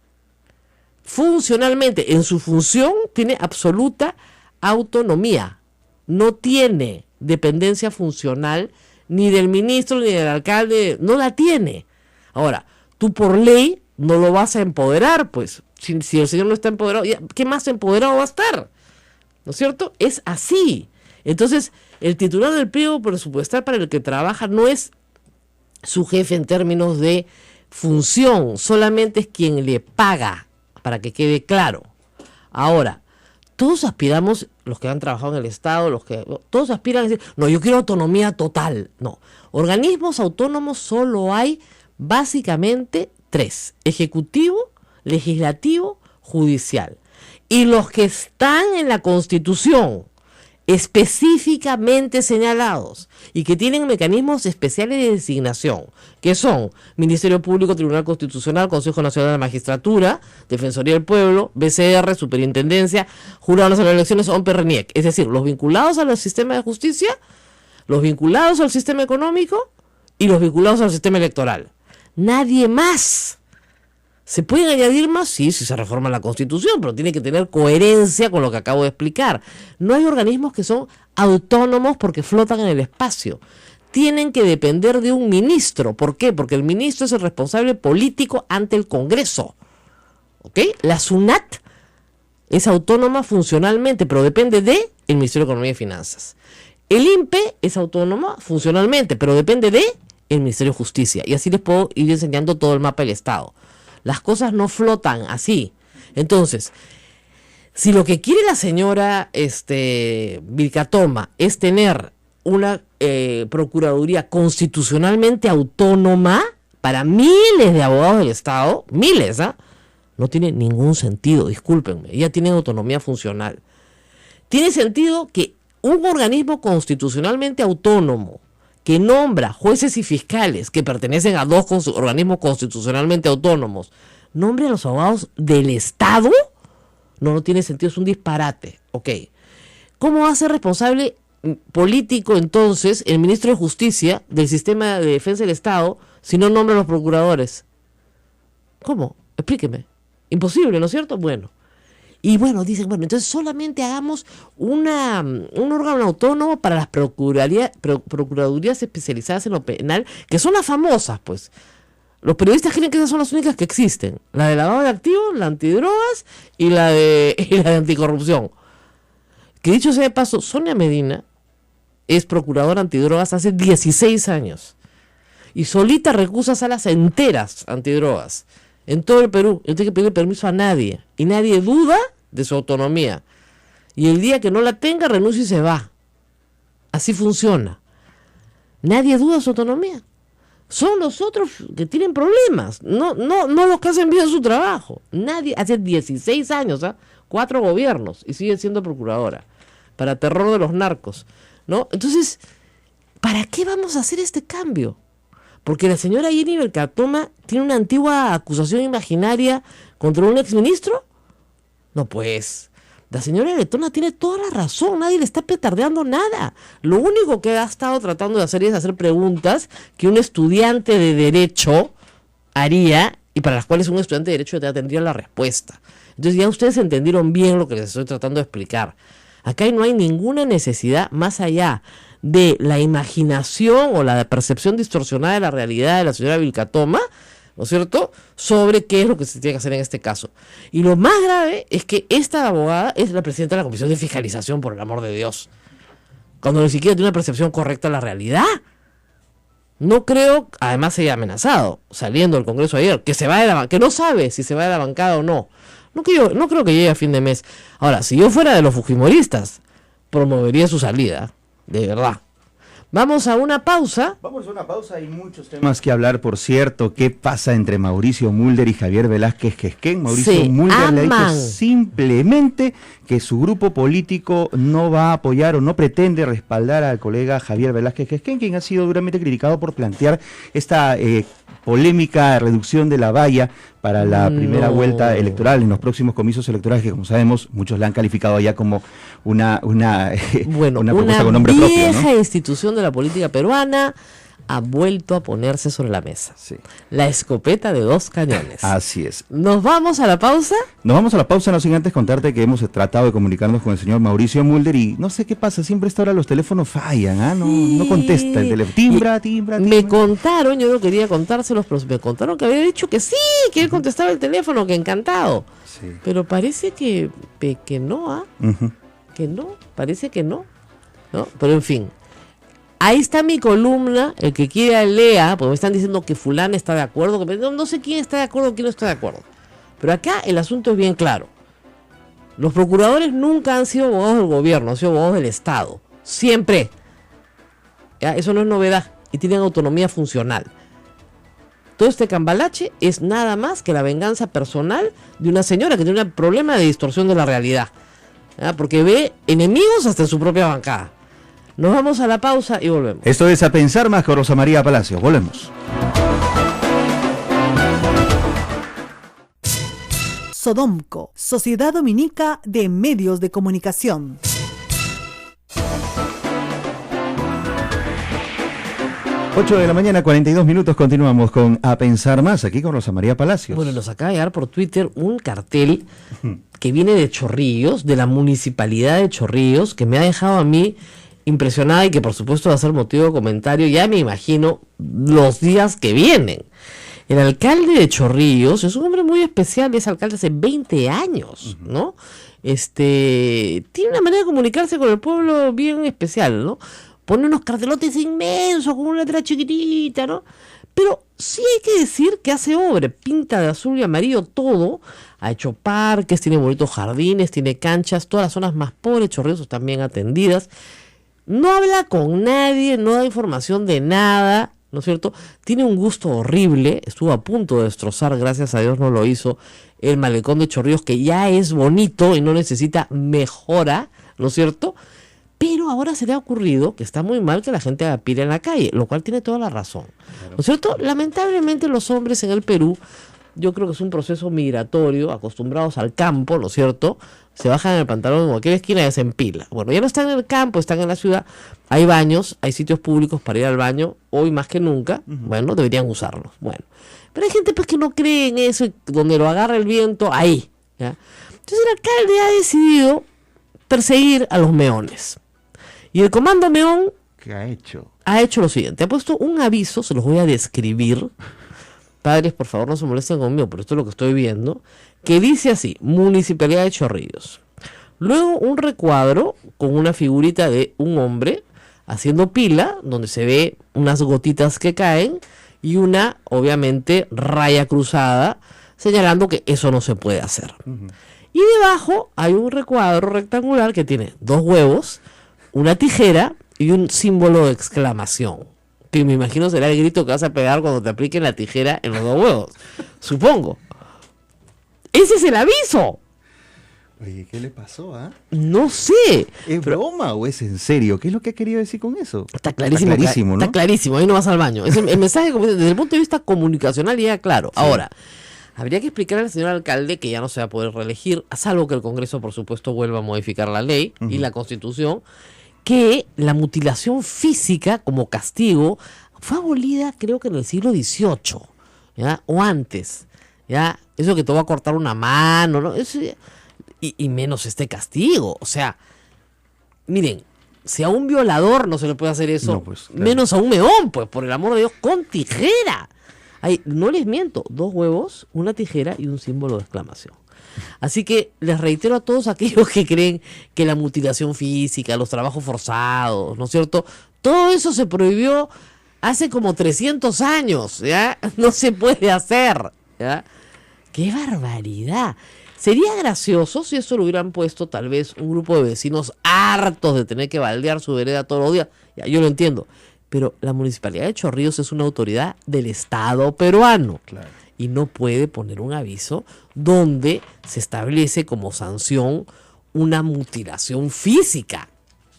Funcionalmente, en su función, tiene absoluta autonomía. No tiene dependencia funcional ni del ministro ni del alcalde, no la tiene. Ahora, tú por ley no lo vas a empoderar, pues. Si el señor no está empoderado, ¿qué más empoderado va a estar? ¿No es cierto? Es así. Entonces, el titular del pliego presupuestal para el que trabaja no es su jefe en términos de función, solamente es quien le paga, para que quede claro. Ahora, todos aspiramos, los que han trabajado en el Estado, todos aspiran a decir, no, yo quiero autonomía total. No, organismos autónomos solo hay básicamente 3, ejecutivo, legislativo, judicial. Y los que están en la Constitución, específicamente señalados y que tienen mecanismos especiales de designación, que son Ministerio Público, Tribunal Constitucional, Consejo Nacional de Magistratura, Defensoría del Pueblo, BCR, Superintendencia, Jurado Nacional de Elecciones, OMPE, RENIEC, es decir, los vinculados al sistema de justicia, los vinculados al sistema económico y los vinculados al sistema electoral. Nadie más. ¿Se pueden añadir más? Sí, si se reforma la Constitución, pero tiene que tener coherencia con lo que acabo de explicar. No hay organismos que son autónomos porque flotan en el espacio. Tienen que depender de un ministro. ¿Por qué? Porque el ministro es el responsable político ante el Congreso. ¿Ok? La SUNAT es autónoma funcionalmente, pero depende del Ministerio de Economía y Finanzas. El INPE es autónoma funcionalmente, pero depende del Ministerio de Justicia. Y así les puedo ir enseñando todo el mapa del Estado. Las cosas no flotan así. Entonces, si lo que quiere la señora Vilcatoma es tener una procuraduría constitucionalmente autónoma para miles de abogados del Estado, miles, no tiene ningún sentido, discúlpenme, ella tiene autonomía funcional. Tiene sentido que un organismo constitucionalmente autónomo que nombra jueces y fiscales que pertenecen a 2 organismos constitucionalmente autónomos, nombre a los abogados del Estado, no tiene sentido, es un disparate. Ok. ¿Cómo va a ser responsable político entonces el ministro de Justicia del sistema de defensa del Estado si no nombra a los procuradores? ¿Cómo? Explíqueme. Imposible, ¿no es cierto? Bueno. Y bueno, dicen, bueno, entonces solamente hagamos un órgano autónomo para las procuradurías especializadas en lo penal, que son las famosas, pues. Los periodistas creen que esas son las únicas que existen. La de lavado de activos, la antidrogas y la de anticorrupción. Que dicho sea de paso, Sonia Medina es procuradora antidrogas hace 16 años. Y solita recusa salas enteras antidrogas en todo el Perú. No tiene que pedir permiso a nadie. Y nadie duda de su autonomía. Y el día que no la tenga, renuncia y se va. Así funciona. Nadie duda de su autonomía. Son los otros que tienen problemas. No los que hacen bien su trabajo. Nadie, hace 16 años, 4 gobiernos, y sigue siendo procuradora. Para terror de los narcos, ¿no? Entonces, ¿para qué vamos a hacer este cambio? Porque la señora Jenny Vilcatoma tiene una antigua acusación imaginaria contra un exministro. No, pues, La señora Letona tiene toda la razón, nadie le está petardeando nada. Lo único que ha estado tratando de hacer es hacer preguntas que un estudiante de Derecho haría y para las cuales un estudiante de Derecho ya tendría la respuesta. Entonces ya ustedes entendieron bien lo que les estoy tratando de explicar. Acá no hay ninguna necesidad más allá de la imaginación o la percepción distorsionada de la realidad de la señora Vilcatoma, ¿no es cierto?, sobre qué es lo que se tiene que hacer en este caso. Y lo más grave es que esta abogada es la presidenta de la Comisión de Fiscalización, por el amor de Dios, cuando ni siquiera tiene una percepción correcta de la realidad. No creo, además ella ha amenazado, saliendo del Congreso ayer, que se va de la que no sabe si se va de la bancada o no. No creo que llegue a fin de mes. Ahora, si yo fuera de los fujimoristas, promovería su salida, de verdad. Vamos a una pausa. Vamos a una pausa, hay muchos temas que hablar, por cierto. ¿Qué pasa entre Mauricio Mulder y Javier Velázquez Quesquén? Mauricio Mulder le ha dicho simplemente que su grupo político no va a apoyar o no pretende respaldar al colega Javier Velázquez Quesquén, quien ha sido duramente criticado por plantear esta polémica reducción de la valla para la primera vuelta electoral en los próximos comicios electorales, que como sabemos muchos la han calificado ya como una propuesta con nombre propio, ¿no? Vieja institución de la política peruana ha vuelto a ponerse sobre la mesa. Sí. La escopeta de 2 cañones. Así es. ¿Nos vamos a la pausa? Nos vamos a la pausa, no sin antes contarte que hemos tratado de comunicarnos con el señor Mauricio Mulder y no sé qué pasa, siempre a esta hora los teléfonos fallan, ¿ah? No contesta el teléfono, timbra. Me contaron, yo no quería contárselos, pero me contaron que había dicho que sí, que él contestaba el teléfono, que encantado. Sí. Pero parece que no, ¿ah? Uh-huh. Que no, parece que no, pero en fin. Ahí está mi columna, el que quiera lea, porque me están diciendo que fulana está de acuerdo, que no sé quién está de acuerdo, quién no está de acuerdo. Pero acá el asunto es bien claro. Los procuradores nunca han sido abogados del gobierno, han sido abogados del Estado. Siempre. ¿Ya? Eso no es novedad y tienen autonomía funcional. Todo este cambalache es nada más que la venganza personal de una señora que tiene un problema de distorsión de la realidad. ¿Ya? Porque ve enemigos hasta en su propia bancada. Nos vamos a la pausa y volvemos. Esto es A Pensar Más con Rosa María Palacios. Volvemos. Sodomco, Sociedad Dominica de Medios de Comunicación. Ocho de la mañana, 42 minutos, continuamos con A Pensar Más, aquí con Rosa María Palacios. Bueno, nos acaba de llegar por Twitter un cartel que viene de Chorrillos, de la municipalidad de Chorrillos, que me ha dejado a mí impresionada y que por supuesto va a ser motivo de comentario, ya me imagino los días que vienen. El alcalde de Chorrillos es un hombre muy especial, es alcalde hace 20 años, ¿no? Tiene una manera de comunicarse con el pueblo bien especial, ¿no? Pone unos cartelotes inmensos con una letra chiquitita, ¿no? Pero sí hay que decir que hace obra, pinta de azul y amarillo todo, ha hecho parques, tiene bonitos jardines, tiene canchas, todas las zonas más pobres de Chorrillos están bien atendidas. No habla con nadie, no da información de nada, ¿no es cierto? Tiene un gusto horrible, estuvo a punto de destrozar, gracias a Dios no lo hizo, el malecón de Chorrillos, que ya es bonito y no necesita mejora, ¿no es cierto? Pero ahora se le ha ocurrido que está muy mal que la gente haga pila en la calle, lo cual tiene toda la razón, ¿no es cierto? Lamentablemente los hombres en el Perú, yo creo que es un proceso migratorio, acostumbrados al campo, ¿no es cierto? Se bajan el pantalón en cualquier esquina y hacen pila. Bueno, ya no están en el campo, están en la ciudad, hay baños, hay sitios públicos para ir al baño, hoy más que nunca, bueno, deberían usarlos, bueno. Pero hay gente pues que no cree en eso, y donde lo agarra el viento, ahí, ¿ya? Entonces el alcalde ha decidido perseguir a los meones. Y el Comando Meón, ¿qué ha hecho? Ha hecho lo siguiente, ha puesto un aviso, se los voy a describir. Padres, por favor, no se molesten conmigo, pero esto es lo que estoy viendo, que dice así: Municipalidad de Chorrillos. Luego un recuadro con una figurita de un hombre haciendo pila, donde se ve unas gotitas que caen y una, obviamente, raya cruzada, señalando que eso no se puede hacer. Y debajo hay un recuadro rectangular que tiene 2 huevos, una tijera y un símbolo de exclamación. Que me imagino será el grito que vas a pegar cuando te apliquen la tijera en los 2 huevos. Supongo. ¡Ese es el aviso! Oye, ¿qué le pasó, ah? No sé. ¿Es broma o es en serio? ¿Qué es lo que ha querido decir con eso? Está clarísimo. Está clarísimo, ¿no? Está clarísimo, ahí no vas al baño. El mensaje, desde el punto de vista comunicacional, ya claro. Sí. Ahora, habría que explicar al señor alcalde que ya no se va a poder reelegir, a salvo que el Congreso, por supuesto, vuelva a modificar la ley y la Constitución, que la mutilación física como castigo fue abolida creo que en el siglo XVIII, ¿ya? O antes, ¿ya? Eso que te va a cortar una mano, ¿no? Y menos este castigo, o sea, miren, si a un violador no se le puede hacer eso, No, pues, claro. menos a un meón, pues, por el amor de Dios, con tijera. No les miento, 2 huevos, una tijera y un símbolo de exclamación. Así que les reitero a todos aquellos que creen que la mutilación física, los trabajos forzados, ¿no es cierto? Todo eso se prohibió hace como 300 años, ¿ya? No se puede hacer, ¿ya? ¡Qué barbaridad! Sería gracioso si eso lo hubieran puesto tal vez un grupo de vecinos hartos de tener que baldear su vereda todos los días. Ya, yo lo entiendo. Pero la Municipalidad de Chorrillos es una autoridad del Estado peruano. Claro. Y no puede poner un aviso donde se establece como sanción una mutilación física.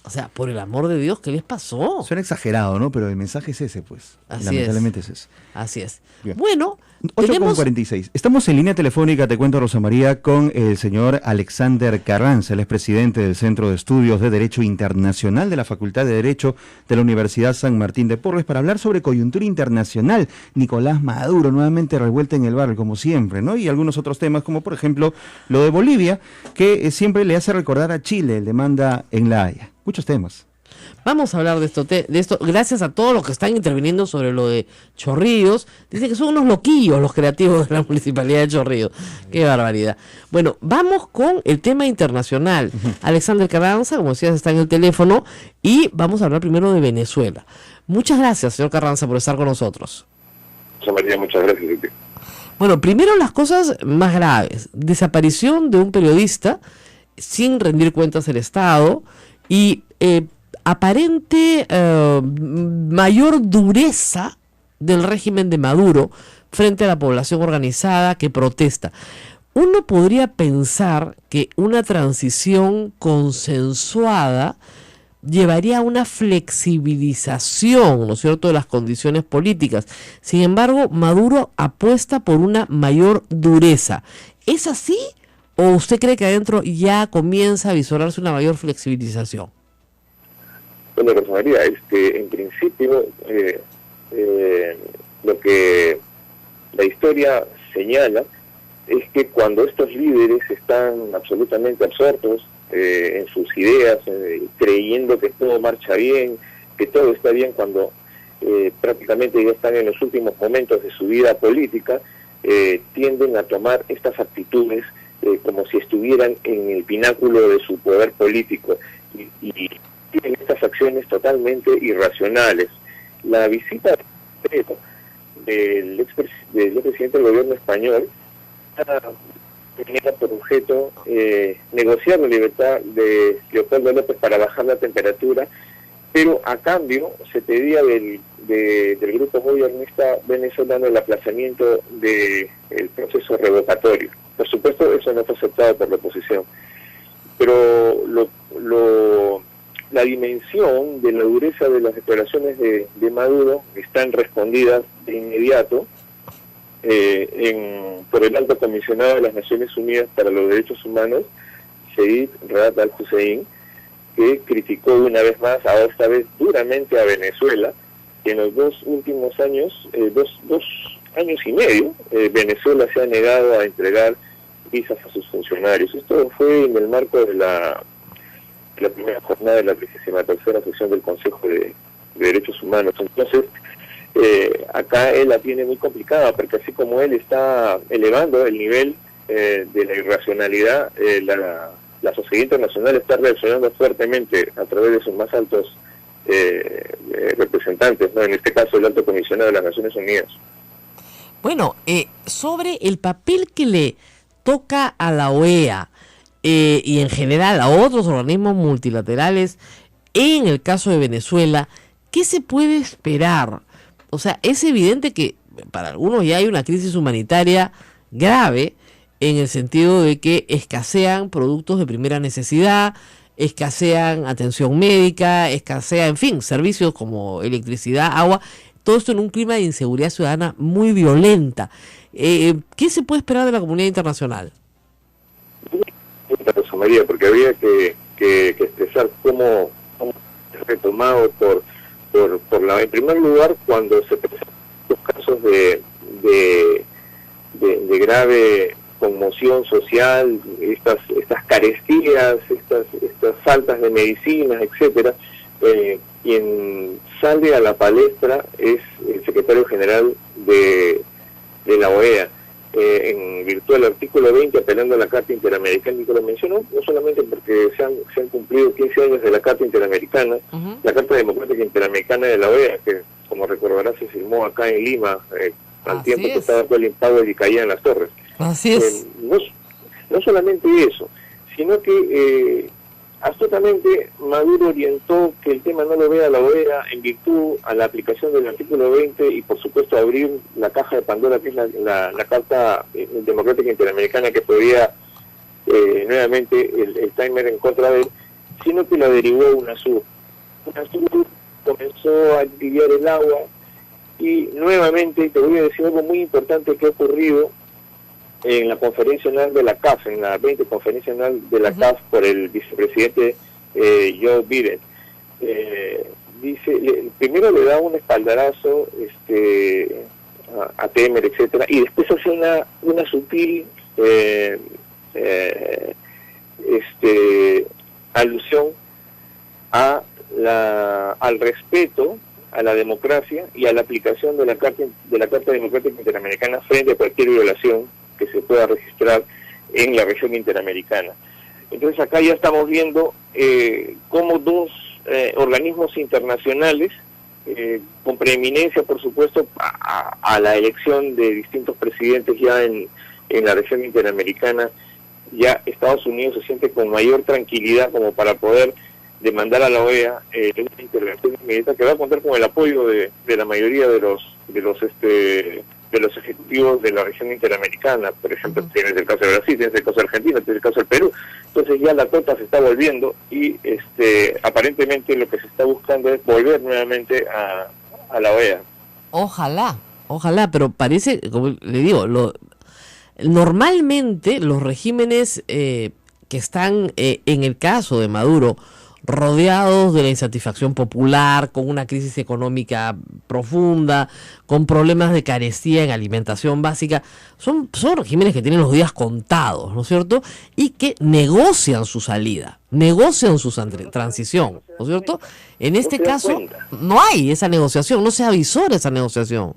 O sea, por el amor de Dios, ¿qué les pasó? Suena exagerado, ¿no? Pero el mensaje es ese, pues. Así Lamentablemente es ese. Así es. Bien. Bueno, 8:46. Estamos en línea telefónica, te cuento, Rosa María, con el señor Alexander Carranza. Él es presidente del Centro de Estudios de Derecho Internacional de la Facultad de Derecho de la Universidad San Martín de Porres para hablar sobre coyuntura internacional. Nicolás Maduro, nuevamente revuelta en el barrio, como siempre, ¿no? Y algunos otros temas, como por ejemplo lo de Bolivia, que siempre le hace recordar a Chile, el demanda en La Haya. Muchos temas. vamos a hablar de esto, gracias a todos los que están interviniendo sobre lo de Chorrillos. Dice que son unos loquillos los creativos de la Municipalidad de Chorrillos. Qué barbaridad. Bueno, vamos con el tema internacional. Alexander Carranza, como decías, está en el teléfono y vamos a hablar primero de Venezuela. Muchas gracias, señor Carranza, por estar con nosotros. María, muchas gracias. Bueno, primero las cosas más graves. Desaparición de un periodista sin rendir cuentas al Estado y aparente mayor dureza del régimen de Maduro frente a la población organizada que protesta. Uno podría pensar que una transición consensuada llevaría a una flexibilización, ¿no es cierto?, de las condiciones políticas. Sin embargo, Maduro apuesta por una mayor dureza. ¿Es así? ¿O usted cree que adentro ya comienza a visorarse una mayor flexibilización? Bueno, Rosa María, en principio, lo que la historia señala es que cuando estos líderes están absolutamente absortos en sus ideas, creyendo que todo marcha bien, que todo está bien, cuando prácticamente ya están en los últimos momentos de su vida política, tienden a tomar estas actitudes como si estuvieran en el pináculo de su poder político y tienen estas acciones totalmente irracionales. La visita del expresidente del gobierno español tenía por objeto negociar la libertad de Leopoldo López para bajar la temperatura, pero a cambio se pedía del grupo gobernista venezolano el aplazamiento del proceso revocatorio. Por supuesto, eso no fue aceptado por la oposición, pero la dimensión de la dureza de las declaraciones de Maduro están respondidas de inmediato por el alto comisionado de las Naciones Unidas para los Derechos Humanos, Zeid Ra'ad al-Hussein, que criticó una vez más, ahora esta vez duramente, a Venezuela, que en los 2 últimos años, 2 años y medio, Venezuela se ha negado a entregar visas a sus funcionarios. Esto fue en el marco de la primera jornada de la 33ª sesión del Consejo de Derechos Humanos. Entonces, acá él la tiene muy complicada, porque así como él está elevando el nivel de la irracionalidad, la sociedad internacional está reaccionando fuertemente a través de sus más altos representantes, ¿no? En este caso el alto comisionado de las Naciones Unidas. Bueno, sobre el papel que le toca a la OEA y en general a otros organismos multilaterales en el caso de Venezuela, ¿qué se puede esperar? O sea, es evidente que para algunos ya hay una crisis humanitaria grave en el sentido de que escasean productos de primera necesidad, escasean atención médica, escasea, en fin, servicios como electricidad, agua. todo esto en un clima de inseguridad ciudadana muy violenta. ¿Qué se puede esperar de la comunidad internacional? Rosa María, porque habría que expresar cómo es retomado en primer lugar, cuando se presentan los casos de grave conmoción social, estas carestías, estas faltas de medicinas, etcétera, quien sale a la palestra es el secretario general de la OEA, en virtud del artículo 20, apelando a la Carta Interamericana, y que lo mencionó, no solamente porque se han cumplido 15 años de la Carta Interamericana, la Carta Democrática Interamericana de la OEA, que como recordarás se firmó acá en Lima, al tiempo que estaba Colin Powell y caían las torres. Así es. No solamente eso, sino que astutamente Maduro orientó que el tema no lo vea la OEA en virtud a la aplicación del artículo 20 y por supuesto abrir la caja de Pandora, que es la Carta Democrática Interamericana, que podría nuevamente el timer en contra de él, sino que la derivó a UNASUR. UNASUR comenzó a tibiar el agua y nuevamente te voy a decir algo muy importante que ha ocurrido en la conferencia anual de la CAF, en la 20 conferencia anual de la CAF por el vicepresidente Joe Biden. Primero le da un espaldarazo a Temer, etcétera, y después hace una sutil alusión al respeto a la democracia y a la aplicación de la Carta Democrática Interamericana frente a cualquier violación que se pueda registrar en la región interamericana. Entonces acá ya estamos viendo cómo dos organismos internacionales, con preeminencia por supuesto a la elección de distintos presidentes ya en la región interamericana, ya Estados Unidos se siente con mayor tranquilidad como para poder demandar a la OEA una intervención inmediata que va a contar con el apoyo de la mayoría de los ejecutivos de la región interamericana. Por ejemplo, tienes el caso de Brasil, tienes el caso de Argentina, tienes el caso del Perú. Entonces ya la cosa se está volviendo y aparentemente lo que se está buscando es volver nuevamente a la OEA. Ojalá, pero parece, como le digo, normalmente los regímenes que están en el caso de Maduro rodeados de la insatisfacción popular, con una crisis económica profunda, con problemas de carestía en alimentación básica, son regímenes que tienen los días contados, ¿no es cierto? Y que negocian su salida, negocian su transición, ¿no es cierto? En este caso no hay esa negociación, no se avisora esa negociación.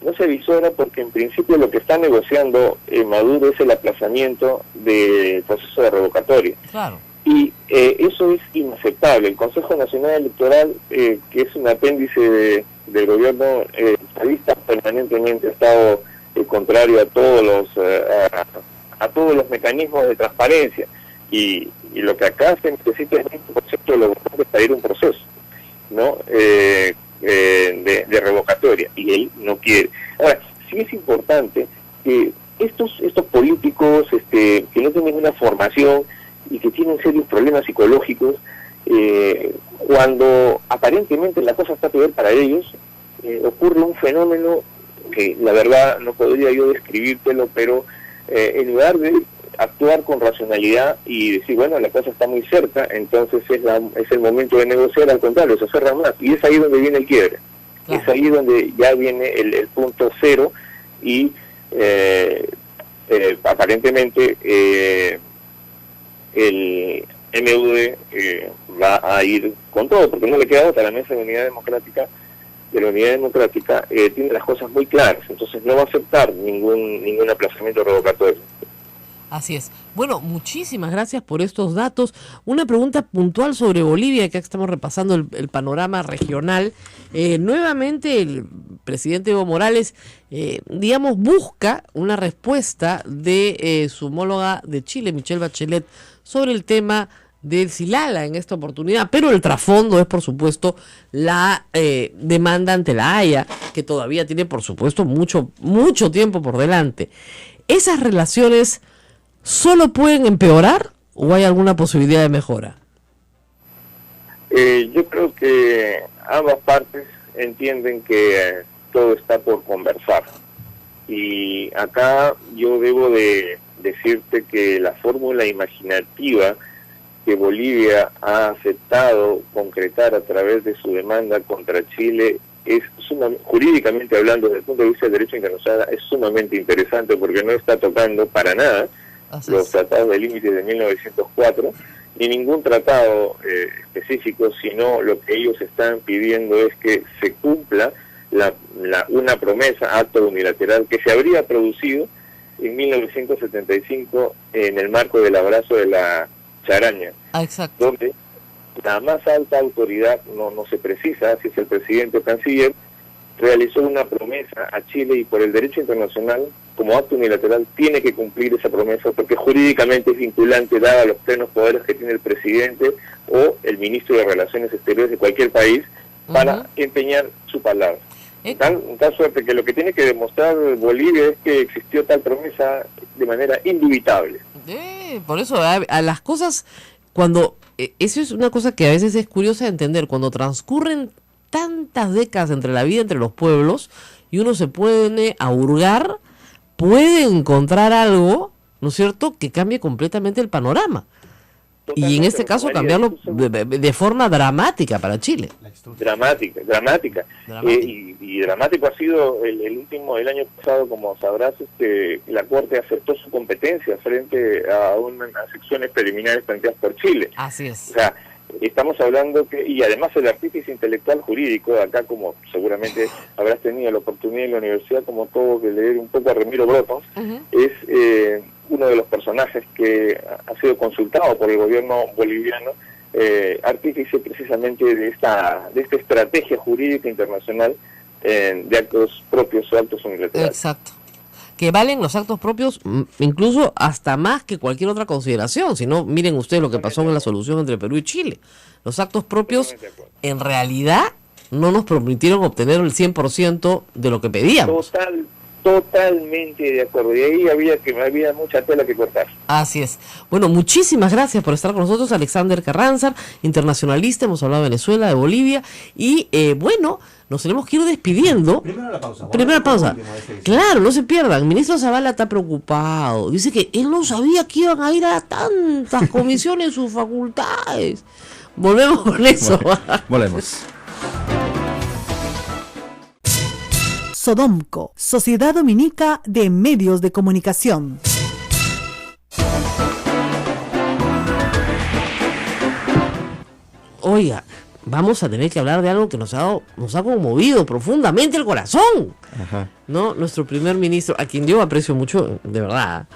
No se avisora porque en principio lo que está negociando Maduro es el aplazamiento del proceso de revocatoria. Claro. Y eso es inaceptable. El Consejo Nacional Electoral, que es un apéndice del gobierno chavista, permanentemente ha estado contrario a todos los mecanismos de transparencia. Y lo que acá se necesita es un concepto de los votantes para ir a un proceso, ¿no? De revocatoria, y él no quiere. Ahora, sí es importante que estos políticos que no tienen una formación y que tienen serios problemas psicológicos, cuando aparentemente la cosa está peor para ellos, ocurre un fenómeno que la verdad no podría yo describírtelo, pero en lugar de actuar con racionalidad y decir, bueno, la cosa está muy cerca, entonces es el momento de negociar, al contrario, se aferran más, y es ahí donde viene el quiebre. Claro. Es ahí donde ya viene el punto cero y aparentemente el MUD va a ir con todo, porque no le queda otra. La Mesa de Unidad Democrática tiene las cosas muy claras, entonces no va a aceptar ningún aplazamiento revocatorio. Así es. Bueno, muchísimas gracias por estos datos. Una pregunta puntual sobre Bolivia, que estamos repasando el panorama regional. Nuevamente el presidente Evo Morales, busca una respuesta de su homóloga de Chile, Michelle Bachelet, sobre el tema del Silala en esta oportunidad, pero el trasfondo es, por supuesto, la demanda ante la Haya, que todavía tiene, por supuesto, mucho tiempo por delante. ¿Esas relaciones solo pueden empeorar o hay alguna posibilidad de mejora? Yo creo que ambas partes entienden que todo está por conversar. Y acá yo debo de decirte que la fórmula imaginativa que Bolivia ha aceptado concretar a través de su demanda contra Chile es jurídicamente hablando, desde el punto de vista del derecho internacional, es sumamente interesante porque no está tocando para nada los tratados de límite de 1904, ni ningún tratado específico, sino lo que ellos están pidiendo es que se cumpla una promesa, acto unilateral, que se habría producido en 1975 en el marco del abrazo de la Charaña, donde la más alta autoridad, no se precisa si es el presidente o canciller, realizó una promesa a Chile y por el derecho internacional, como acto unilateral, tiene que cumplir esa promesa porque jurídicamente es vinculante dada los plenos poderes que tiene el presidente o el ministro de Relaciones Exteriores de cualquier país para empeñar su palabra. Tal suerte que lo que tiene que demostrar Bolivia es que existió tal promesa de manera indubitable. Por eso a las cosas, cuando eso es una cosa que a veces es curiosa de entender, cuando transcurren tantas décadas entre la vida entre los pueblos y uno se pone a hurgar, puede encontrar algo, ¿no es cierto?, que cambie completamente el panorama. Totalmente, y en este caso cambiarlo de forma dramática para Chile. Dramática. Y dramático ha sido el año pasado, como sabrás, la Corte aceptó su competencia frente a unas secciones preliminares planteadas por Chile. Así es. O sea, estamos hablando y además el artífice intelectual jurídico, acá como seguramente habrás tenido la oportunidad en la universidad, como todo, de leer un poco a Ramiro Brotons, es uno de los personajes que ha sido consultado por el gobierno boliviano, artífice precisamente de esta estrategia jurídica internacional de actos propios o actos unilaterales. Exacto. Que valen los actos propios incluso hasta más que cualquier otra consideración. Si no, miren ustedes lo que pasó en la solución entre Perú y Chile. Los actos propios en realidad no nos permitieron obtener el 100% de lo que pedíamos. Totalmente de acuerdo, y ahí había mucha tela que cortar. Así es. Bueno, muchísimas gracias por estar con nosotros, Alexander Carranza, internacionalista, hemos hablado de Venezuela, de Bolivia, y bueno, nos tenemos que ir despidiendo. Primera pausa. Claro, no se pierdan. El ministro Zavala está preocupado. Dice que él no sabía que iban a ir a tantas comisiones en sus facultades. Volvemos con eso. Volvemos. Sodomco, Sociedad Dominica de Medios de Comunicación. Oiga, vamos a tener que hablar de algo que nos ha conmovido profundamente el corazón. Ajá. ¿No? Nuestro primer ministro, a quien yo aprecio mucho, de verdad,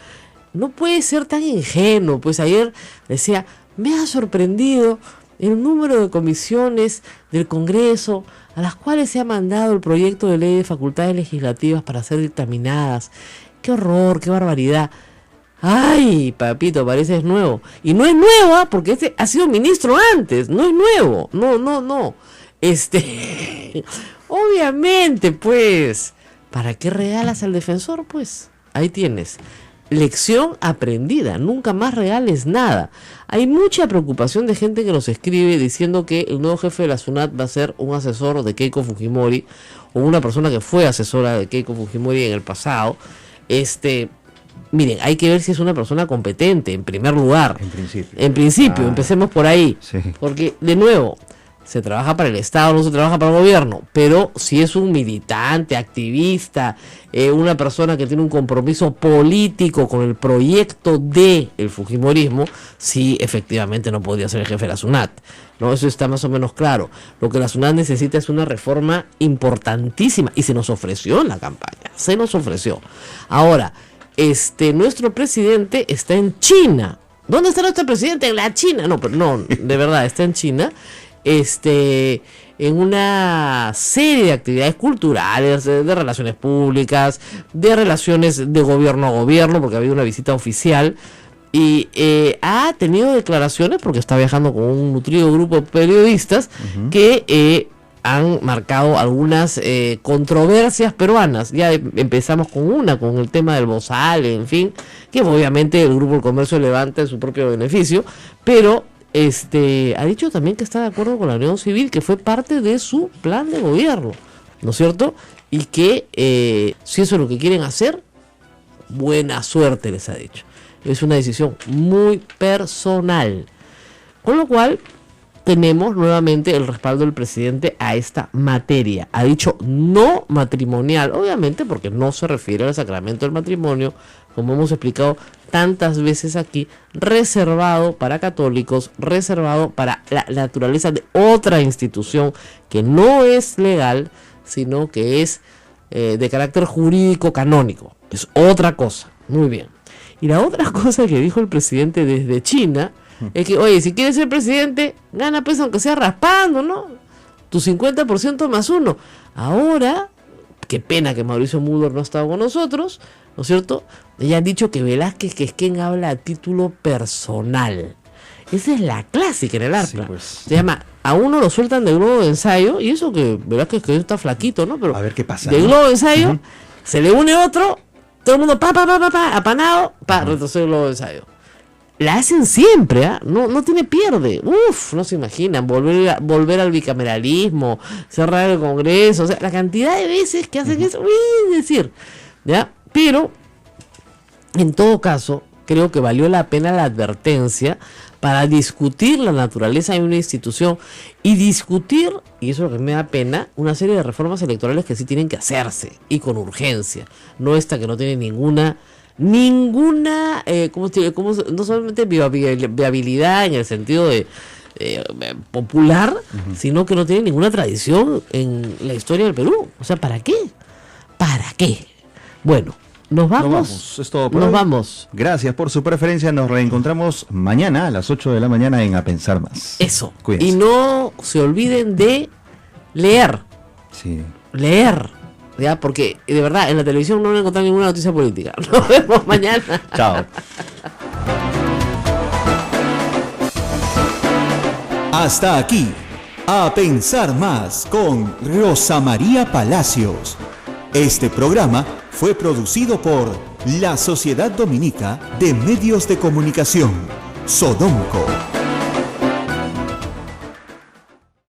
no puede ser tan ingenuo. Pues ayer decía, me ha sorprendido el número de comisiones del Congreso a las cuales se ha mandado el proyecto de ley de facultades legislativas para ser dictaminadas. ¡Qué horror, qué barbaridad! ¡Ay, papito, parece es nuevo! Y no es nueva porque este ha sido ministro antes, no es nuevo. No. Obviamente, pues, ¿para qué regalas al defensor? Pues, ahí tienes. Lección aprendida, nunca más regales nada. Hay mucha preocupación de gente que nos escribe diciendo que el nuevo jefe de la SUNAT va a ser un asesor de Keiko Fujimori o una persona que fue asesora de Keiko Fujimori en el pasado. Miren, hay que ver si es una persona competente, en primer lugar. En principio, empecemos por ahí. Sí. Porque, de nuevo, se trabaja para el Estado, no se trabaja para el gobierno, pero si es un militante, activista, una persona que tiene un compromiso político con el proyecto del Fujimorismo, sí, efectivamente no podría ser el jefe de la SUNAT, ¿no? Eso está más o menos claro. Lo que la SUNAT necesita es una reforma importantísima, y se nos ofreció en la campaña, se nos ofreció. Ahora, nuestro presidente está en China. ¿Dónde está nuestro presidente? En la China. No, pero no, de verdad, está en China. En una serie de actividades culturales, de relaciones públicas, de relaciones de gobierno a gobierno, porque ha habido una visita oficial, y ha tenido declaraciones, porque está viajando con un nutrido grupo de periodistas, que han marcado algunas controversias peruanas. Ya empezamos con el tema del Bozal, en fin, que obviamente el Grupo del Comercio levanta en su propio beneficio, pero ha dicho también que está de acuerdo con la unión civil, que fue parte de su plan de gobierno, ¿no es cierto? Y que si eso es lo que quieren hacer, buena suerte, les ha dicho. Es una decisión muy personal. Con lo cual, tenemos nuevamente el respaldo del presidente a esta materia. Ha dicho no matrimonial, obviamente porque no se refiere al sacramento del matrimonio, como hemos explicado tantas veces aquí, reservado para católicos, reservado para la naturaleza de otra institución que no es legal, sino que es de carácter jurídico canónico. Es otra cosa. Muy bien. Y la otra cosa que dijo el presidente desde China es que, oye, si quieres ser presidente, gana pues aunque sea raspando, ¿no? Tu 50% más 1. Ahora, qué pena que Mauricio Müller no ha estado con nosotros, ¿no es cierto? Ya han dicho que Velázquez que es quien habla a título personal. Esa es la clásica en el ARPA. Sí, pues. Se llama, a uno lo sueltan de globo de ensayo, y eso que Velázquez que está flaquito, ¿no? Pero a ver qué pasa. De globo de ensayo, se le une otro, todo el mundo apanado, retrocede el globo de ensayo. La hacen siempre, ¿eh? No tiene pierde. No se imaginan, volver al bicameralismo, cerrar el Congreso, o sea, la cantidad de veces que hacen eso, es decir, ¿ya? Pero, en todo caso, creo que valió la pena la advertencia para discutir la naturaleza de una institución y discutir, y eso es lo que me da pena, una serie de reformas electorales que sí tienen que hacerse, y con urgencia, no esta que no tiene ninguna no solamente viabilidad en el sentido de popular, sino que no tiene ninguna tradición en la historia del Perú. O sea, ¿para qué? Bueno, nos vamos. Es todo por hoy. Vamos. Gracias por su preferencia. Nos reencontramos mañana a las 8 de la mañana en A Pensar Más. Eso. Cuídense. Y no se olviden de leer. Sí. Leer. ¿Ya? Porque de verdad en la televisión no van a encontrar ninguna noticia política. Nos vemos mañana. Chao. Hasta aquí, A Pensar Más con Rosa María Palacios. Este programa fue producido por la Sociedad Dominica de Medios de Comunicación, Sodomco.